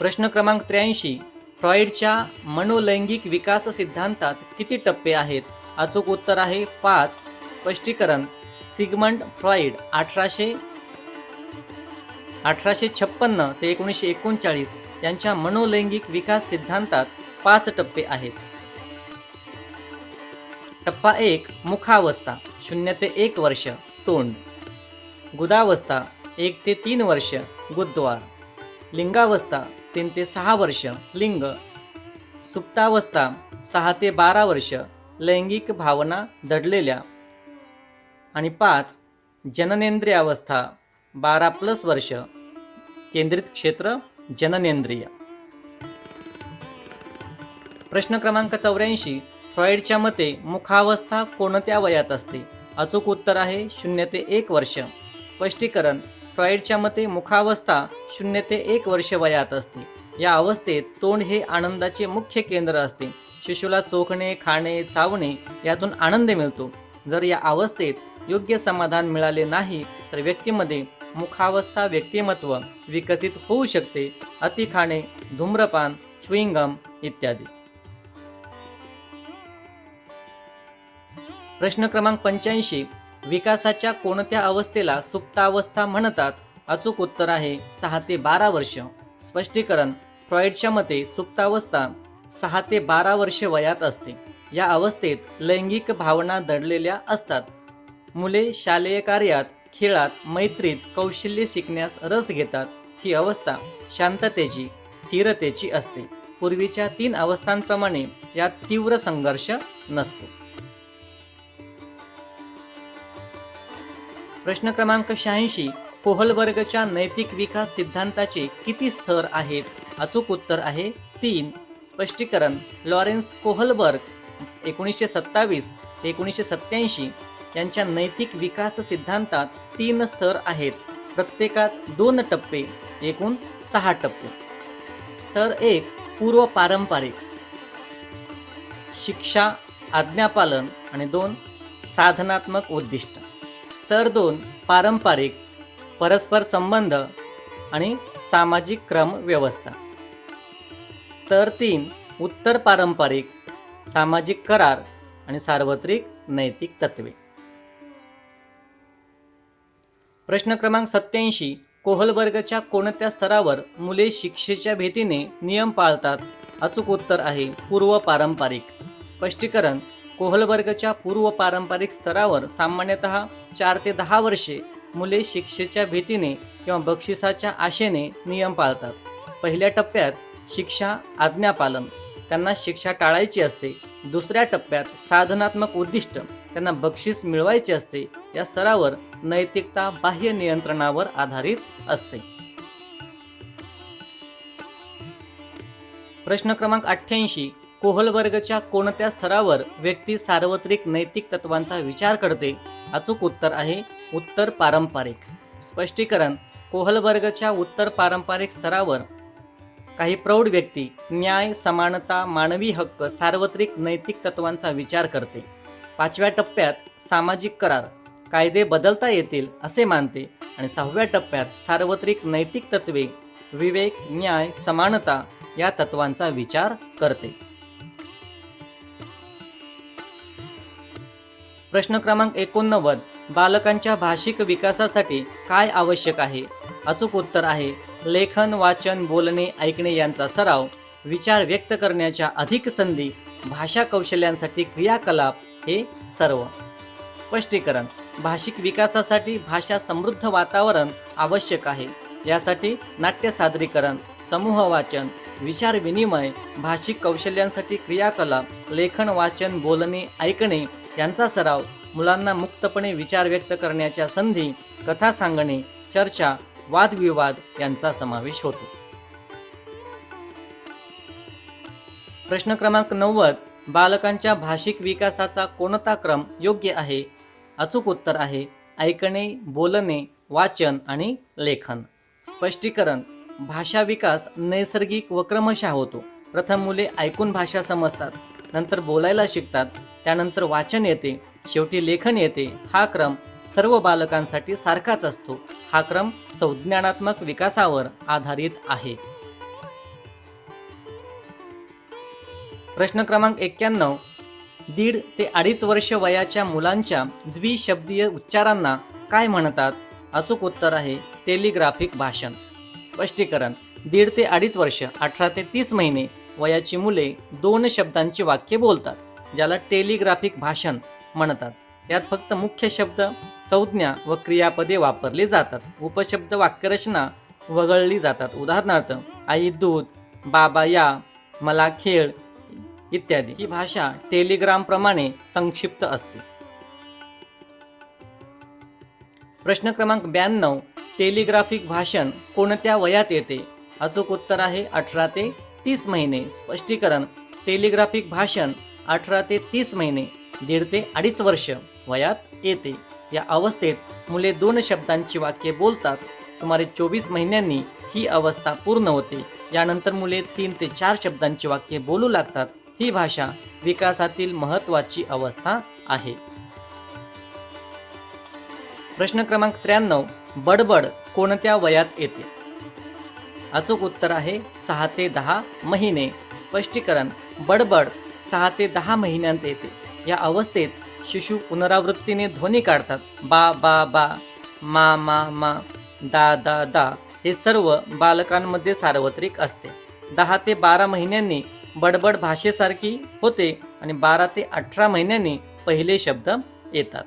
प्रश्न क्रमांक 83. फ्रॉइडच्या मनोलैंगिक विकास सिद्धांतात किती टप्पे आहेत? अचूक उत्तर आहे 5. स्पष्टीकरण. सिगमंड फ्रॉइड 1856 ते 1939 यांच्या मनोलैंगिक विकास सिद्धांतात 5 टप्पे आहेत. टप्पा 1. मुखावस्था 0 ते 1 वर्ष. तोंड. गुदावस्था 1 ते 3 वर्ष. गुदद्वार. लिंगावस्था 3 ते 6 वर्ष लिंग, सुप्तावस्था 6 ते 12 वर्ष लैंगिक भावना दडलेल्या, आणि 5 जननेंद्रिय अवस्था 12+ वर्ष केंद्रित क्षेत्र जननेंद्रिय. प्रश्न क्रमांक 84, फ्रॉइडच्या मते मुखावस्था कोणत्या वयात असते? अचूक उत्तर आहे 0 ते 1 वर्ष. स्पष्टीकरण, फ्रॉइडच्या मते मुखावस्था 0 ते 1 वर्ष वयात असते. या अवस्थेत तोंड हे आनंदाचे मुख्य केंद्र असते. शिशुला चोखणे, खाणे, चावणे यातून आनंद मिळतो. जर या अवस्थेत योग्य समाधान मिळाले नाही तर व्यक्तीमध्ये मुखावस्था व्यक्तिमत्व विकसित होऊ शकते. अति खाणे, धूम्रपान, च्युइंगम इत्यादी. प्रश्न क्रमांक 85, विकासाच्या कोणत्या अवस्थेला सुप्तावस्था म्हणतात? अचूक उत्तर आहे 6 ते 12 वर्ष. स्पष्टीकरण, फ्रॉइडच्या मते सुप्तावस्था 6 ते 12 वर्ष वयात असते. या अवस्थेत लैंगिक भावना दडलेल्या असतात. मुले शालेय कार्यात, खेळात, मैत्रीत कौशल्य शिकण्यास रस घेतात. ही अवस्था शांततेची, स्थिरतेची असते. पूर्वीच्या 3 अवस्थांप्रमाणे यात तीव्र संघर्ष नसतो. प्रश्न क्रमांक 86, कोहलबर्गच्या नैतिक विकास सिद्धांताचे किती स्तर आहेत? अचूक उत्तर आहे 3. स्पष्टीकरण, लॉरेन्स कोहलबर्ग 1927 ते 1987 यांच्या नैतिक विकास सिद्धांतात 3 स्तर आहेत. प्रत्येकात 2 टप्पे, एकूण 6 टप्पे. स्तर 1 पूर्व पारंपरिक, शिक्षा, आज्ञापालन आणि 2 साधनात्मक उद्दिष्ट. स्तर 2 पारंपरिक, परस्पर संबंध आणि सामाजिक क्रम व्यवस्था. स्तर 3 उत्तर पारंपरिक, सामाजिक करार आणि सार्वत्रिक नैतिक तत्वे. प्रश्न क्रमांक 87, कोहलबर्गच्या कोणत्या स्तरावर मुले शिक्षेच्या भीतीने नियम पाळतात? अचूक उत्तर आहे पूर्व पारंपरिक. स्पष्टीकरण, कोहलबर्गच्या पूर्व पारंपरिक स्तरावर सामान्यतः 4 ते 10 वर्षे मुले शिक्षेच्या भीतीने किंवा बक्षिसाच्या आशेने नियम पाळतात. पहिल्या टप्प्यात शिक्षा, आज्ञापालन, त्यांना शिक्षा टाळायची असते. दुसऱ्या टप्प्यात साधनात्मक उद्दिष्ट, त्यांना बक्षीस मिळवायचे असते. या स्तरावर नैतिकता बाह्य नियंत्रणावर आधारित असते. प्रश्न क्रमांक 88, कोहलबर्गच्या कोणत्या स्तरावर व्यक्ती सार्वत्रिक नैतिक तत्वांचा विचार करते? अचूक उत्तर आहे उत्तर पारंपरिक. स्पष्टीकरण, कोहलबर्गच्या उत्तर पारंपरिक स्तरावर काही प्रौढ व्यक्ती न्याय, समानता, मानवी हक्क, सार्वत्रिक नैतिक तत्वांचा विचार करते. 5व्या टप्प्यात सामाजिक करार, कायदे बदलता येतील असे मानते. आणि 6व्या टप्प्यात सार्वत्रिक नैतिक तत्वे, विवेक, न्याय, समानता या तत्वांचा विचार करते. प्रश्न क्रमांक 89, बालकांच्या भाषिक विकासासाठी काय आवश्यक आहे? अचूक उत्तर आहे लेखन, वाचन, बोलणे, ऐकणे यांचा सराव, विचार व्यक्त करण्याच्या अधिक संधी, भाषा कौशल्यांसाठी क्रियाकलाप हे सर्व. स्पष्टीकरण, भाषिक विकासासाठी भाषा समृद्ध वातावरण आवश्यक आहे. यासाठी नाट्य सादरीकरण, समूह वाचन, विचार विनिमय, भाषिक कौशल्यांसाठी क्रियाकलाप, लेखन, वाचन, बोलणे, ऐकणे यांचा सराव, मुलांना मुक्तपणे विचार व्यक्त करण्याच्या संधी, कथा सांगणे, चर्चा, वादविवाद यांचा समावेश होतो. प्रश्न क्रमांक 90, बालकांच्या भाषिक विकासाचा कोणता क्रम योग्य आहे? अचूक उत्तर आहे ऐकणे, बोलणे, वाचन आणि लेखन. स्पष्टीकरण, भाषा विकास नैसर्गिक व क्रमशः होतो. प्रथम मुले ऐकून भाषा समजतात, नंतर बोलायला शिकतात, त्यानंतर वाचन येते, शेवटी लेखन येते. हा क्रम सर्व बालकांसाठी सारखाच असतो. हा क्रम संज्ञानात्मक विकासावर आधारित आहे. प्रश्न क्रमांक 91, 1.5 ते 2.5 वर्ष वयाच्या मुलांच्या द्विशब्दीय उच्चारांना काय म्हणतात? अचूक उत्तर आहे टेलिग्राफिक भाषण. स्पष्टीकरण, 1.5 ते 2.5 वर्ष 18 ते 30 महिने वयाची मुले 2 शब्दांची वाक्ये बोलतात, ज्याला टेलिग्राफिक भाषण म्हणतात. यात फक्त मुख्य शब्द, संज्ञा व क्रियापदे वापरली जातात. उपशब्द, वाक्यरचना वगळली जातात. उदाहरणार्थ आई दूध, बाबा या, मला खेळ इत्यादी. ही भाषा टेलिग्राम प्रमाणे संक्षिप्त असते. प्रश्न क्रमांक 92, टेलिग्राफिक भाषण कोणत्या वयात येते? अचूक उत्तर आहे 18 ते 30 महिने. स्पष्टीकरण: टेलिग्राफिक भाषण 18 ते 30 महिने, 1.5 ते 2.5 वर्ष वयात येते. या अवस्थेत मुले 2 शब्दांची वाक्ये बोलतात. सुमारे 24 महिन्यांनी ही अवस्था पूर्ण होते. यानंतर मुले 3 ते 4 शब्दांची वाक्ये बोलू लागतात. ही भाषा विकासातील महत्त्वाची अवस्था आहे. प्रश्न क्रमांक 93, बडबड कोणत्या वयात येते? अचूक उत्तर आहे 6 ते 10 महिने. स्पष्टीकरण: बडबड 6 ते 10 महिन्यांत येते. या अवस्थेत शिशु पुनरावृत्तीने ध्वनी काढतात. बा बा बा, मा मा मा, दा दा दा. हे सर्व बालकांमध्ये सार्वत्रिक असते. 10 ते 12 महिन्यांनी बडबड भाषेसारखी होते आणि 12 ते 18 महिन्यांनी पहिले शब्द येतात.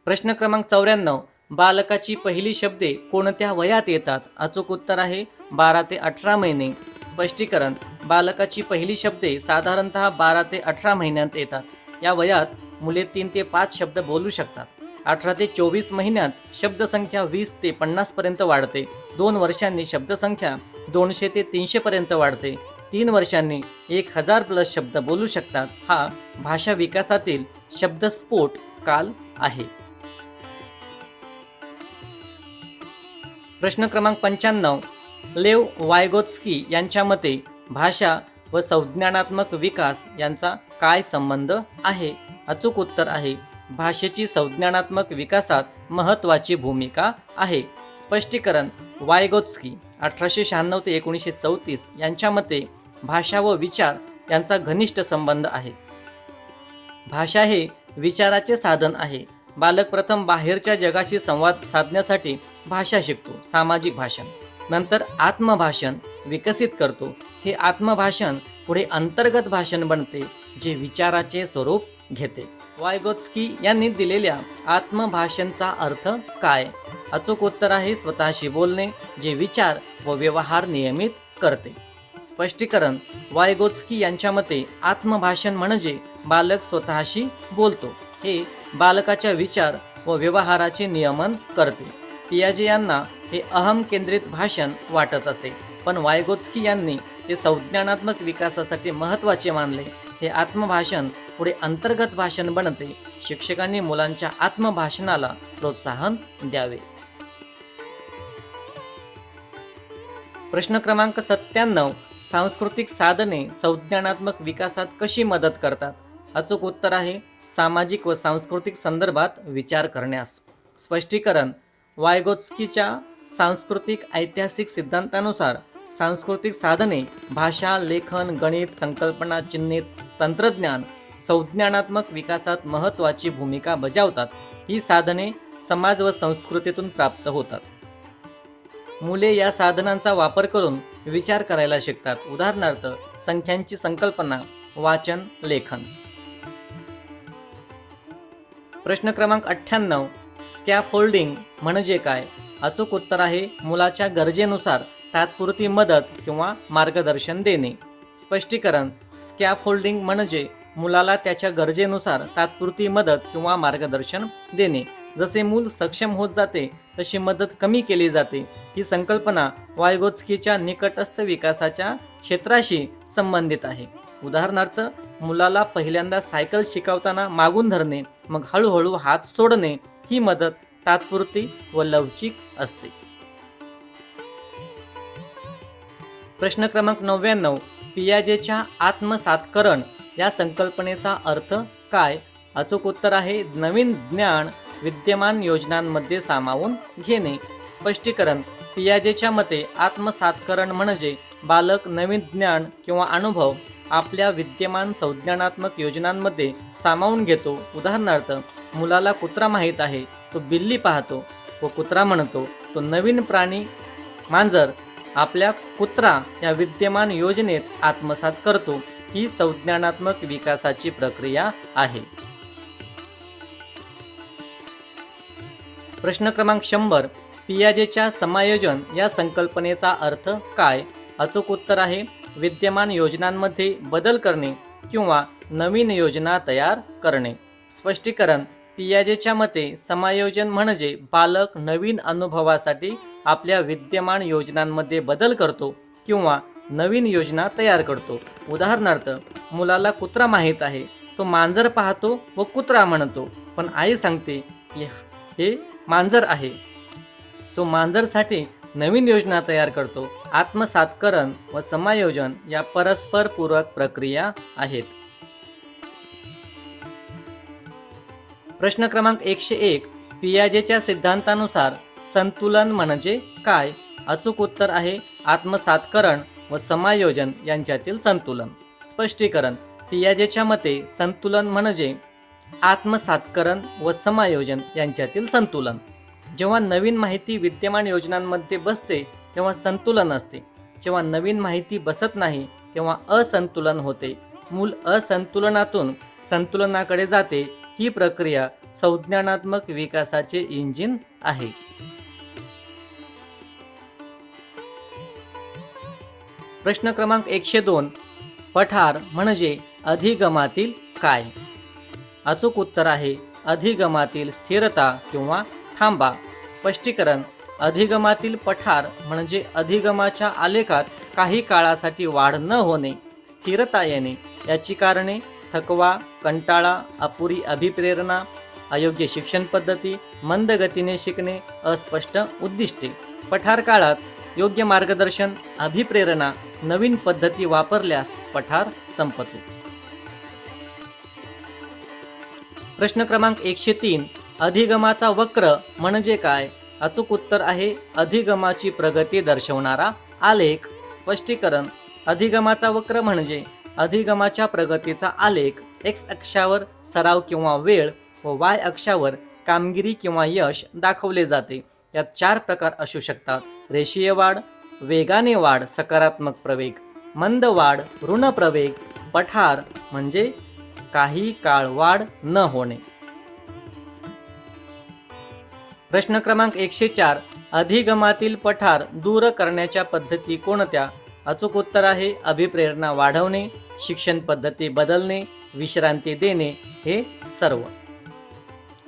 प्रश्न क्रमांक 94, बालकाची पहिली शब्दे कोणत्या वयात येतात? अचूक उत्तर आहे 12 ते 18 महिने. स्पष्टीकरण: बालकाची पहिली शब्दे साधारणतः 12 ते 18 महिन्यांत येतात. या वयात मुले 3 ते 5 शब्द बोलू शकतात. 18 ते 24 महिन्यात शब्दसंख्या 20 ते 50 पर्यंत वाढते. 2 वर्षांनी शब्दसंख्या 200 ते 300 पर्यंत वाढते. 3 वर्षांनी 1000 प्लस शब्द बोलू शकतात. हा भाषा विकासातील शब्दस्फोट काल आहे. प्रश्न क्रमांक 95, लेव वायगोत्स्की यांच्या मते भाषा व संज्ञानात्मक विकास यांचा काय संबंध आहे? अचूक उत्तर आहे भाषेची संज्ञानात्मक विकासात महत्त्वाची भूमिका आहे. स्पष्टीकरण: वायगोत्स्की 1896 ते 1934 यांच्या मते भाषा व विचार यांचा घनिष्ठ संबंध आहे. भाषा हे विचाराचे साधन आहे. बालक प्रथम बाहेरच्या जगाशी संवाद साधण्यासाठी भाषा शिकतो, सामाजिक भाषण. नंतर आत्मभाषण विकसित करतो. हे आत्मभाषण पुढे अंतर्गत भाषण बनते, जे विचाराचे स्वरूप घेते. वायगोत्स्की यांनी दिलेल्या आत्मभाषणचा अर्थ काय? अचूक उत्तर आहे स्वतःशी बोलणे, जे विचार व व्यवहार नियमित करते. स्पष्टीकरण: वायगोत्स्की यांच्या मते आत्मभाषण म्हणजे बालक स्वतःशी बोलतो. हे बालकाच्या विचार व व्यवहाराचे नियमन करते. पियाजे यांना हे अहम केंद्रित भाषण वाटत असे, पण वायगोत्स्की यांनी ते संज्ञानात्मक विकासासाठी महत्त्वाचे मानले. हे आत्मभाषण पुढे अंतर्गत भाषण बनते. शिक्षकांनी मुलांच्या आत्मभाषणाला प्रोत्साहन द्यावे. प्रश्न क्रमांक 97, सांस्कृतिक साधने संज्ञानात्मक विकासात कशी मदत करतात? अचूक उत्तर आहे सामाजिक व सांस्कृतिक संदर्भात विचार करण्यास. स्पष्टीकरण: वायगोत्स्कीच्या सांस्कृतिक ऐतिहासिक सिद्धांतानुसार सांस्कृतिक साधने भाषा, लेखन, गणित, संकल्पना, चिन्हे, तंत्रज्ञान संज्ञानात्मक विकासात महत्त्वाची भूमिका बजावतात. ही साधने समाज व संस्कृतीतून प्राप्त होतात. मुले या साधनांचा वापर करून विचार करायला शिकतात. उदाहरणार्थ संख्यांची संकल्पना, वाचन, लेखन. प्रश्न क्रमांक 98, स्कॅफोल्डिंग म्हणजे काय? अचूक उत्तर आहे मुलाच्या गरजेनुसार तात्पुरती मदत किंवा मार्गदर्शन देणे. स्पष्टीकरण: स्कॅफोल्डिंग म्हणजे मुलाला त्याच्या गरजेनुसार तात्पुरती मदत किंवा मार्गदर्शन देणे. जसे मूल सक्षम होत जाते तशी मदत कमी केली जाते. ही संकल्पना वायगोत्स्कीच्या निकटस्थ विकासाच्या क्षेत्राशी संबंधित आहे. उदाहरणार्थ मुलाला पहिल्यांदा सायकल शिकवताना मागून धरणे, मग हळूहळू हात सोडणे. ही मदत तात्पुरती व लवचिक असते. प्रश्न क्रमांक 99, पियाजेच्या आत्मसातकरण या संकल्पनेचा अर्थ काय? अचूक उत्तर आहे नवीन ज्ञान विद्यमान योजनांमध्ये सामावून घेणे. स्पष्टीकरण: पियाजेच्या मते आत्मसातकरण म्हणजे बालक नवीन ज्ञान किंवा अनुभव आपल्या विद्यमान संज्ञानात्मक योजनांमध्ये सामावून घेतो. उदाहरणार्थ मुलाला कुत्रा माहीत आहे, तो बिल्ली पाहतो व कुत्रा म्हणतो. तो नवीन प्राणी मांजर आपल्या कुत्रा या विद्यमान योजनेत आत्मसात करतो. ही संज्ञानात्मक विकासाची प्रक्रिया आहे. प्रश्न क्रमांक 100. पियाजेच्या समायोजन या संकल्पनेचा अर्थ काय? अचूक उत्तर आहे विद्यमान योजनांमध्ये बदल करणे किंवा नवीन योजना तयार करणे. स्पष्टीकरण. पियाजेच्या मते समायोजन म्हणजे बालक नवीन अनुभवासाठी आपल्या विद्यमान योजनांमध्ये बदल करतो किंवा नवीन योजना तयार करतो. उदाहरणार्थ, मुलाला कुत्रा माहीत आहे, तो मांजर पाहतो व कुत्रा म्हणतो, पण आई सांगते की हे मांजर आहे. तो मांजरसाठी नवीन योजना तयार करतो. आत्मसातकरण व समायोजन या परस्पर पूरक प्रक्रिया आहेत. प्रश्न क्रमांक 101. पियाजेच्या सिद्धांतानुसार संतुलन म्हणजे काय? अचूक उत्तर आहे आत्मसातकरण व समायोजन यांच्यातील संतुलन. स्पष्टीकरण. पियाजेच्या मते संतुलन म्हणजे आत्मसातकरण व समायोजन यांच्यातील संतुलन. जेव्हा नवीन माहिती विद्यमान योजनांमध्ये बसते तेव्हा संतुलन असते. जेव्हा नवीन माहिती बसत नाही तेव्हा असंतुलन होते. मूल असंतुलनातून संतुलनाकडे जाते. ही प्रक्रिया संज्ञानात्मक विकासाचे इंजिन आहे. प्रश्न क्रमांक 102. पठार म्हणजे अधिगमातील काय? अचूक उत्तर आहे अधिगमातील स्थिरता किंवा थांबा. स्पष्टीकरण. अधिगमातील पठार म्हणजे अधिगमाच्या आलेखात काही काळासाठी वाढ न होणे, स्थिरता येणे. याची कारणे थकवा, कंटाळा, अपुरी अभिप्रेरणा, अयोग्य शिक्षण पद्धती, मंद गतीने शिकणे, अस्पष्ट उद्दिष्टे. पठार काळात योग्य मार्गदर्शन, अभिप्रेरणा, नवीन पद्धती वापरल्यास पठार संपतो. प्रश्न क्रमांक 103. अधिगमाचा वक्र म्हणजे काय? अचूक उत्तर आहे अधिगमाची प्रगती दर्शवणारा आलेख. स्पष्टीकरण. अधिगमाचा वक्र म्हणजे अधिगमाच्या प्रगतीचा आलेख. एक्स अक्षावर सराव किंवा वेळ व वाय अक्षावर कामगिरी किंवा यश दाखवले जाते. यात 4 प्रकार असू शकतात: रेषीय वाढ, वेगाने वाढ, सकारात्मक प्रवेग, मंद वाढ, ऋण प्रवेग. पठार म्हणजे काही काळ वाढ न होणे. प्रश्न क्रमांक 104. अधिगमातील पठार दूर करण्याच्या पद्धती कोणत्या? अचूक उत्तर आहे अभिप्रेरणा वाढवणे, शिक्षण पद्धती बदलणे, विश्रांती देणे हे सर्व.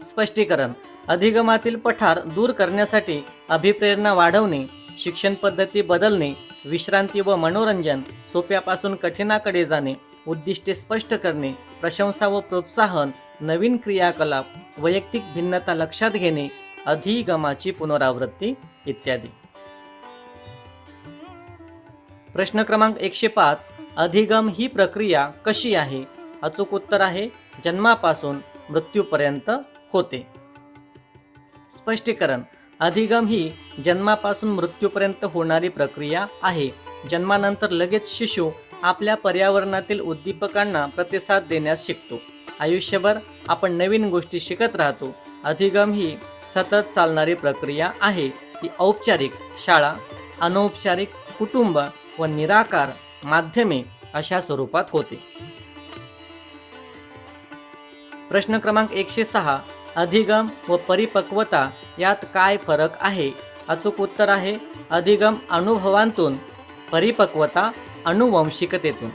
स्पष्टीकरण. अधिगमातील पठार दूर करण्यासाठी अभिप्रेरणा वाढवणे, शिक्षण पद्धती बदलणे, विश्रांती व मनोरंजन, सोप्यापासून कठीणाकडे जाणे, उद्दिष्टे स्पष्ट करणे, प्रशंसा व प्रोत्साहन, नवीन क्रियाकलाप, वैयक्तिक भिन्नता लक्षात घेणे, अधिगमाची पुनरावृत्ती इत्यादी. प्रश्न क्रमांक 105. अधिगम ही प्रक्रिया कशी आहे? अचूक उत्तर आहे जन्मापासून मृत्यूपर्यंत होते. स्पष्टीकरण. अधिगम ही जन्मापासून मृत्यूपर्यंत होणारी प्रक्रिया आहे. जन्मानंतर लगेच शिशु आपल्या पर्यावरणातील उद्दीपकांना प्रतिसाद देण्यास शिकतो. आयुष्यभर आपण नवीन गोष्टी शिकत राहतो. अधिगम ही सतत चालणारी प्रक्रिया आहे. ती औपचारिक शाळा, अनौपचारिक कुटुंब व निराकार माध्यमे अशा स्वरूपात होते. प्रश्न क्रमांक 106. अधिगम व परिपक्वता यात काय फरक आहे? अचूक उत्तर आहे अधिगम अनुभवांतून, परिपक्वता अनुवंशिकतेतून.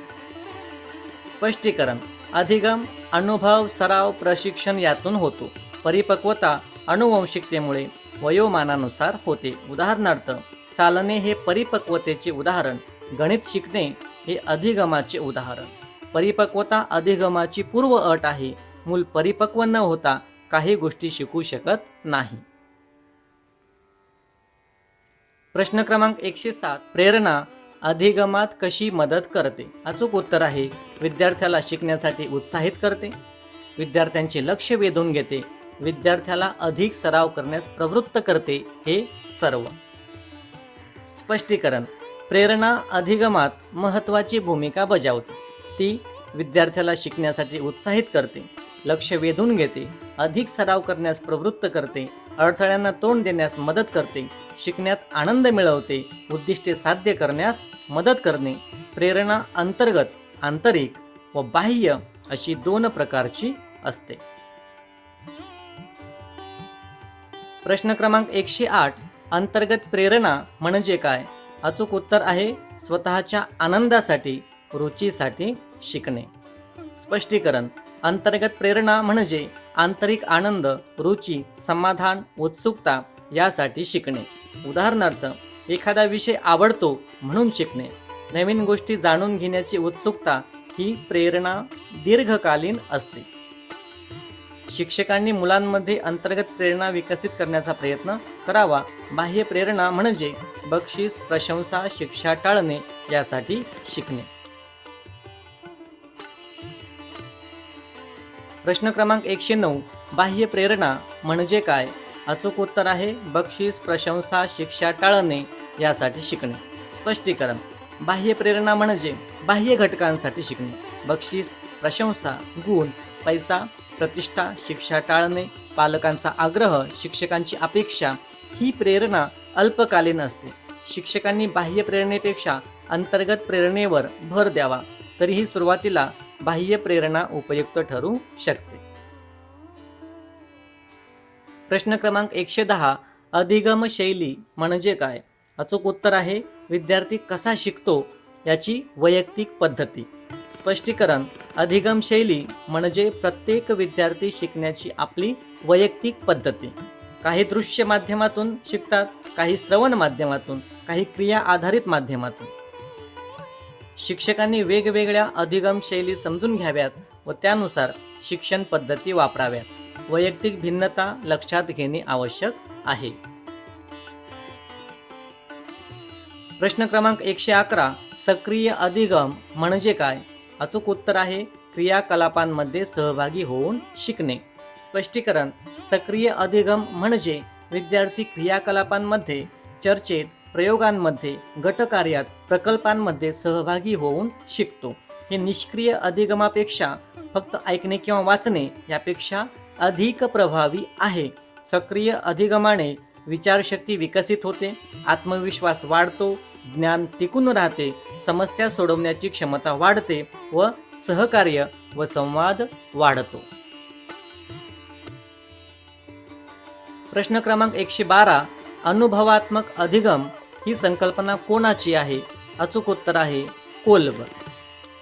स्पष्टीकरण. अधिगम अनुभव, सराव, प्रशिक्षण यातून होतो. परिपक्वता अनुवंशिकतेमुळे वयोमानानुसार होते. उदाहरणार्थ, चालणे हे परिपक्वतेचे उदाहरण, गणित शिकणे हे अधिगमाचे उदाहरण. परिपक्वता अधिगमाची पूर्व अट आहे. मूल परिपक्व न होता काही गोष्टी शिकू शकत नाही. प्रश्न क्रमांक 107. प्रेरणा अधिगमात कशी मदत करते? अचूक उत्तर आहे विद्यार्थ्याला शिकण्यासाठी उत्साहित करते, विद्यार्थ्यांचे लक्ष वेधून घेते, विद्यार्थ्याला अधिक सराव करण्यास प्रवृत्त करते हे सर्व. स्पष्टीकरण. प्रेरणा अधिगमात महत्त्वाची भूमिका बजावते. ती विद्यार्थ्याला शिकण्यासाठी उत्साहित करते, लक्ष वेधून घेते, अधिक सराव करण्यास प्रवृत्त करते, अडथळ्यांना तोंड देण्यास मदत करते, शिकण्यात आनंद मिळवते, उद्दिष्टे साध्य करण्यास मदत करणे. प्रेरणा अंतर्गत, आंतरिक व बाह्य अशी 2 प्रकारची असते. प्रश्न क्रमांक 108 अंतर्गत प्रेरणा म्हणजे काय? अचूक उत्तर आहे स्वतःच्या आनंदासाठी, रुचीसाठी शिकणे. स्पष्टीकरण अंतर्गत प्रेरणा म्हणजे आंतरिक आनंद, रुची, समाधान, उत्सुकता यासाठी शिकणे. उदाहरणार्थ एखादा विषय आवडतो म्हणून शिकणे. नवीन गोष्टी जाणून घेण्याची उत्सुकता ही प्रेरणा दीर्घकालीन असते. शिक्षकांनी मुलांमध्ये अंतर्गत प्रेरणा विकसित करण्याचा प्रयत्न करावा. बाह्य प्रेरणा म्हणजे बक्षीस, प्रशंसा, शिक्षा टाळणे यासाठी शिकणे. प्रश्न क्रमांक 109 बाह्य प्रेरणा म्हणजे काय? अचूक उत्तर आहे बक्षीस, प्रशंसा, शिक्षा टाळणे यासाठी शिकणे. स्पष्टीकरण बाह्य प्रेरणा म्हणजे बाह्य घटकांसाठी शिकणे. बक्षीस, प्रशंसा, गुण, पैसा, प्रतिष्ठा, शिक्षा टाळणे, पालकांचा आग्रह, शिक्षकांची अपेक्षा ही प्रेरणा अल्पकालीन असते. शिक्षकांनी बाह्य प्रेरणेपेक्षा अंतर्गत प्रेरणेवर भर द्यावा. तरीही सुरुवातीला बाह्य प्रेरणा उपयुक्त ठरू शकते. प्रश्न क्रमांक 110 अधिगम शैली म्हणजे काय? अचूक उत्तर आहे विद्यार्थी कसा शिकतो याची वैयक्तिक पद्धती. स्पष्टीकरण अधिगम शैली म्हणजे प्रत्येक विद्यार्थी शिकण्याची आपली वैयक्तिक पद्धती. काही दृश्य माध्यमातून शिकतात, काही श्रवण माध्यमातून, काही क्रिया आधारित माध्यमातून. शिक्षकांनी वेगवेगळ्या अधिगम शैली समजून घ्याव्यात व त्यानुसार शिक्षण पद्धती वापराव्यात. वैयक्तिक भिन्नता लक्षात घेणे आवश्यक आहे. प्रश्न क्रमांक 111 सक्रिय अधिगम म्हणजे काय? अचूक उत्तर आहे क्रियाकलापांमध्ये सहभागी होऊन शिकणे. स्पष्टीकरण सक्रिय अधिगम म्हणजे विद्यार्थी क्रियाकलापांमध्ये, चर्चेत, प्रयोगांमध्ये, गटकार्यात, प्रकल्पांमध्ये सहभागी होऊन शिकतो. हे निष्क्रिय अधिगमापेक्षा फक्त ऐकणे किंवा वाचणे यापेक्षा अधिक प्रभावी आहे. सक्रिय अधिगमाने विचारशक्ती विकसित होते, आत्मविश्वास वाढतो, ज्ञान टिकून राहते, समस्या सोडवण्याची क्षमता वाढते व सहकार्य व संवाद वाढतो. प्रश्न क्रमांक 112 अनुभवात्मक अधिगम ही संकल्पना कोणाची आहे? अचूक उत्तर आहे कोल्ब.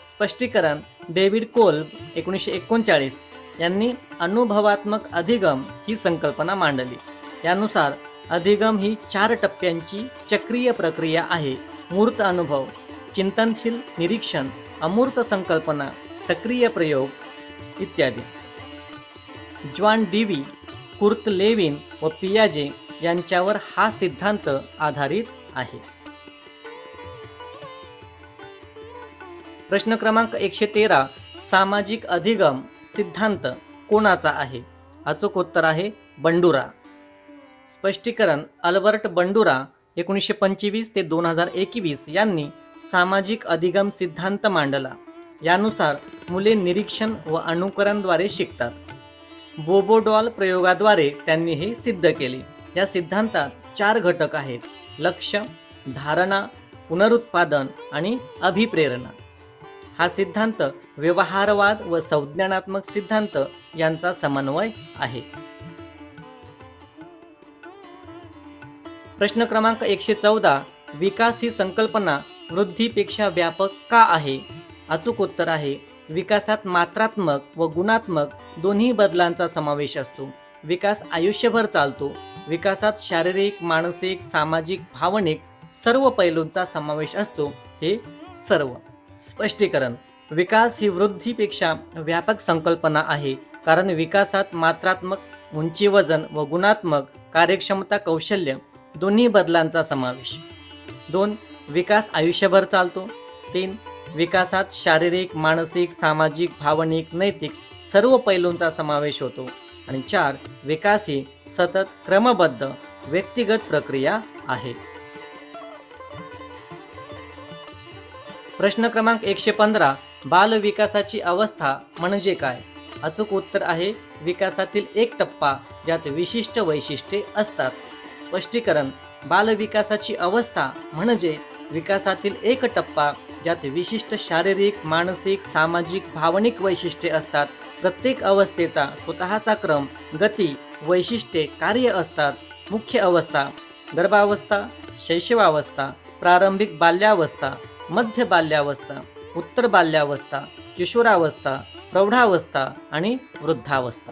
स्पष्टीकरण डेव्हिड कोल्ब 1939 यांनी अनुभवात्मक अधिगम ही संकल्पना मांडली. यानुसार अधिगम ही 4 टप्प्यांची चक्रीय प्रक्रिया आहे. मूर्त अनुभव, चिंतनशील निरीक्षण, अमूर्त संकल्पना, सक्रिय प्रयोग इत्यादी. जॉन डीवी, कुर्ट लेविन व पियाजे यांच्यावर हा सिद्धांत आधारित आहे. प्रश्न क्रमांक 113 सामाजिक अधिगम सिद्धांत कोणाचा आहे? अचूक उत्तर आहे बंडुरा. स्पष्टीकरण अल्बर्ट बंडुरा 1925 ते 2021 यांनी सामाजिक अधिगम सिद्धांत मांडला. यानुसार मुले निरीक्षण व अनुकरणद्वारे शिकतात. बोबोडॉल प्रयोगाद्वारे त्यांनी हे सिद्ध केले. या सिद्धांतात 4 घटक आहेत: लक्ष्य, धारणा, पुनरुत्पादन आणि अभिप्रेरणा. हा सिद्धांत व्यवहारवाद व संज्ञानात्मक सिद्धांत यांचा समन्वय आहे. प्रश्न क्रमांक 114 विकास ही संकल्पना वृद्धीपेक्षा व्यापक का आहे? अचूक उत्तर आहे विकासात मात्रात्मक व गुणात्मक दोन्ही बदलांचा समावेश असतो. विकास आयुष्यभर चालतो. विकासात शारीरिक, मानसिक, सामाजिक, भावनिक सर्व पैलूंचा समावेश असतो. हे सर्व. स्पष्टीकरण विकास ही वृद्धीपेक्षा व्यापक संकल्पना आहे, कारण विकासात मात्रात्मक, उंची, वजन व गुणात्मक, कार्यक्षमता, कौशल्य दोन्ही बदलांचा समावेश. 2. विकास आयुष्यभर चालतो. 3. विकासात शारीरिक, मानसिक, सामाजिक, भावनिक, नैतिक सर्व पैलूंचा समावेश होतो. आणि 4. विकास ही सतत क्रमबद्ध व्यक्तिगत प्रक्रिया आहे. प्रश्न क्रमांक 115 बाल विकासाची अवस्था म्हणजे काय? अचूक उत्तर आहे विकासातील एक टप्पा ज्यात विशिष्ट वैशिष्ट्ये असतात. स्पष्टीकरण बाल विकासाची अवस्था म्हणजे विकासातील एक टप्पा ज्यात विशिष्ट शारीरिक, मानसिक, सामाजिक, भावनिक वैशिष्ट्ये असतात. प्रत्येक अवस्थेचा स्वतःचा क्रम, गती, वैशिष्ट्ये, कार्य असतात. मुख्य अवस्था, गर्भावस्था, शैशवावस्था, प्रारंभिक बाल्यावस्था, मध्य बाल्यावस्था, उत्तर बाल्यावस्था, किशोरावस्था, प्रौढावस्था आणि वृद्धावस्था.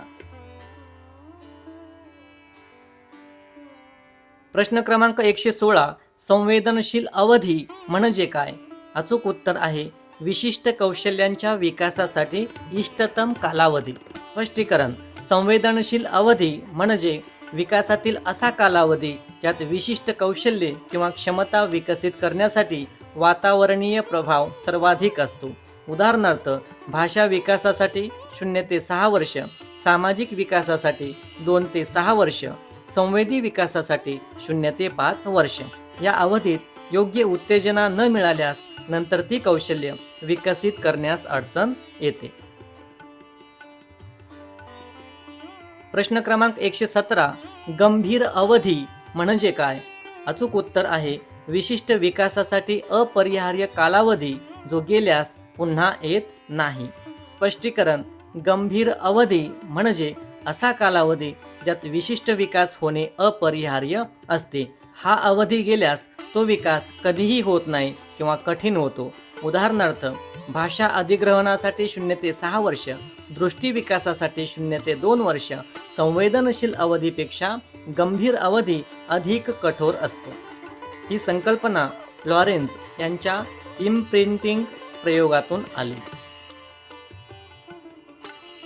प्रश्न क्रमांक 116. संवेदनशील अवधी म्हणजे काय? अचूक उत्तर आहे विशिष्ट कौशल्यांच्या विकासासाठी इष्टतम कालावधी. स्पष्टीकरण. संवेदनशील अवधी म्हणजे विकासातील असा कालावधी ज्यात विशिष्ट कौशल्ये किंवा क्षमता विकसित करण्यासाठी वातावरणीय प्रभाव सर्वाधिक असतो. उदाहरणार्थ, भाषा विकासासाठी 0 ते 6 वर्ष, सामाजिक विकासासाठी 2 ते 6 वर्ष, संवेदी विकासासाठी 0 ते 5 वर्ष. या अवधीत योग्य उत्तेजना न मिळाल्यास नंतर ती कौशल्य विकसित करण्यास अडचण येते. प्रश्न क्रमांक 117. गंभीर अवधी म्हणजे काय? अचूक उत्तर आहे विशिष्ट विकासासाठी अपरिहार्य कालावधी जो गेल्यास पुन्हा येत नाही. स्पष्टीकरण. गंभीर अवधी म्हणजे असा कालावधी ज्यात विशिष्ट विकास होणे अपरिहार्य असते. हा अवधी गेल्यास तो विकास कधीही होत नाही किंवा कठीण होतो. उदाहरणार्थ, भाषा अधिग्रहणासाठी 0 ते 6 वर्ष, दृष्टी विकासासाठी 0 ते 2 वर्ष. संवेदनशील अवधीपेक्षा गंभीर अवधी अधिक कठोर असतो. ही संकल्पना लॉरेन्झ यांच्या इम्प्रिंटिंग प्रयोगातून आली.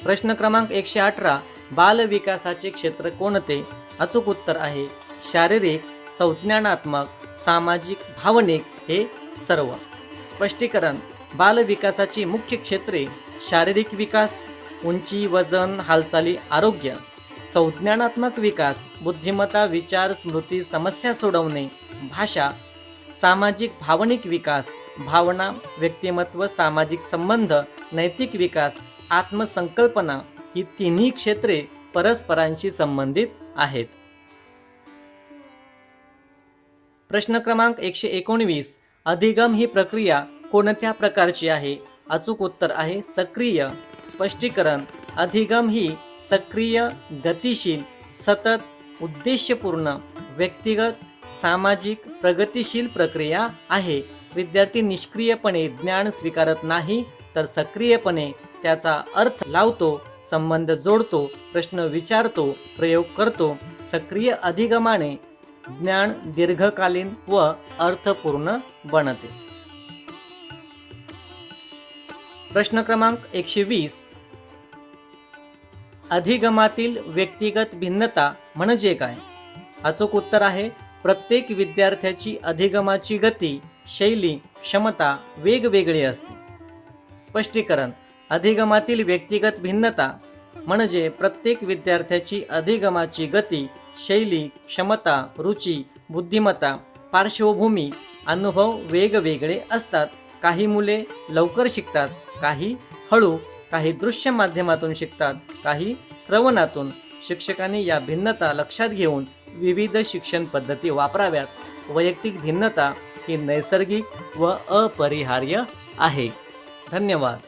प्रश्न क्रमांक 118. बालविकासाचे क्षेत्र कोणते? अचूक उत्तर आहे शारीरिक, संज्ञानात्मक, सामाजिक, भावनिक हे सर्व. स्पष्टीकरण. बालविकासाची मुख्य क्षेत्रे शारीरिक विकास, उंची, वजन, हालचाली, आरोग्य. संज्ञानात्मक विकास, बुद्धिमत्ता, विचार, स्मृती, समस्या सोडवणे, भाषा. सामाजिक भावनिक विकास, भावना, व्यक्तिमत्व, सामाजिक संबंध, नैतिक विकास, आत्मसंकल्पना. ही तिन्ही क्षेत्रे परस्परांशी संबंधित आहेत. प्रश्न क्रमांक 119. अधिगम ही प्रक्रिया कोणत्या प्रकारची आहे? अचूक उत्तर आहे सक्रिय. स्पष्टीकरण. अधिगम ही सक्रिय, गतिशील, सतत, उद्देशपूर्ण, व्यक्तिगत, सामाजिक, प्रगतिशील प्रक्रिया आहे. विद्यार्थी निष्क्रियपणे ज्ञान स्वीकारत नाही तर सक्रियपणे त्याचा अर्थ लावतो, संबंध जोडतो, प्रश्न विचारतो, प्रयोग करतो. सक्रिय अधिगमाने ज्ञान दीर्घकालीन व अर्थपूर्ण बनते. प्रश्न क्रमांक 120. अधिगमातील व्यक्तिगत भिन्नता म्हणजे काय? अचूक उत्तर आहे प्रत्येक विद्यार्थ्याची अधिगमाची गती, शैली, क्षमता वेगवेगळी असते. स्पष्टीकरण. अधिगमातील व्यक्तिगत भिन्नता म्हणजे प्रत्येक विद्यार्थ्याची अधिगमाची गती, शैली, क्षमता, रुची, बुद्धिमत्ता, पार्श्वभूमी, अनुभव वेगवेगळे असतात. काही मुले लवकर शिकतात, काही हळू, काही दृश्य माध्यमातून शिकतात, काही श्रवणातून. शिक्षकांनी या भिन्नता लक्षात घेऊन विविध शिक्षण पद्धती वापराव्यात. वैयक्तिक भिन्नता ही नैसर्गिक व अपरिहार्य आहे. धन्यवाद.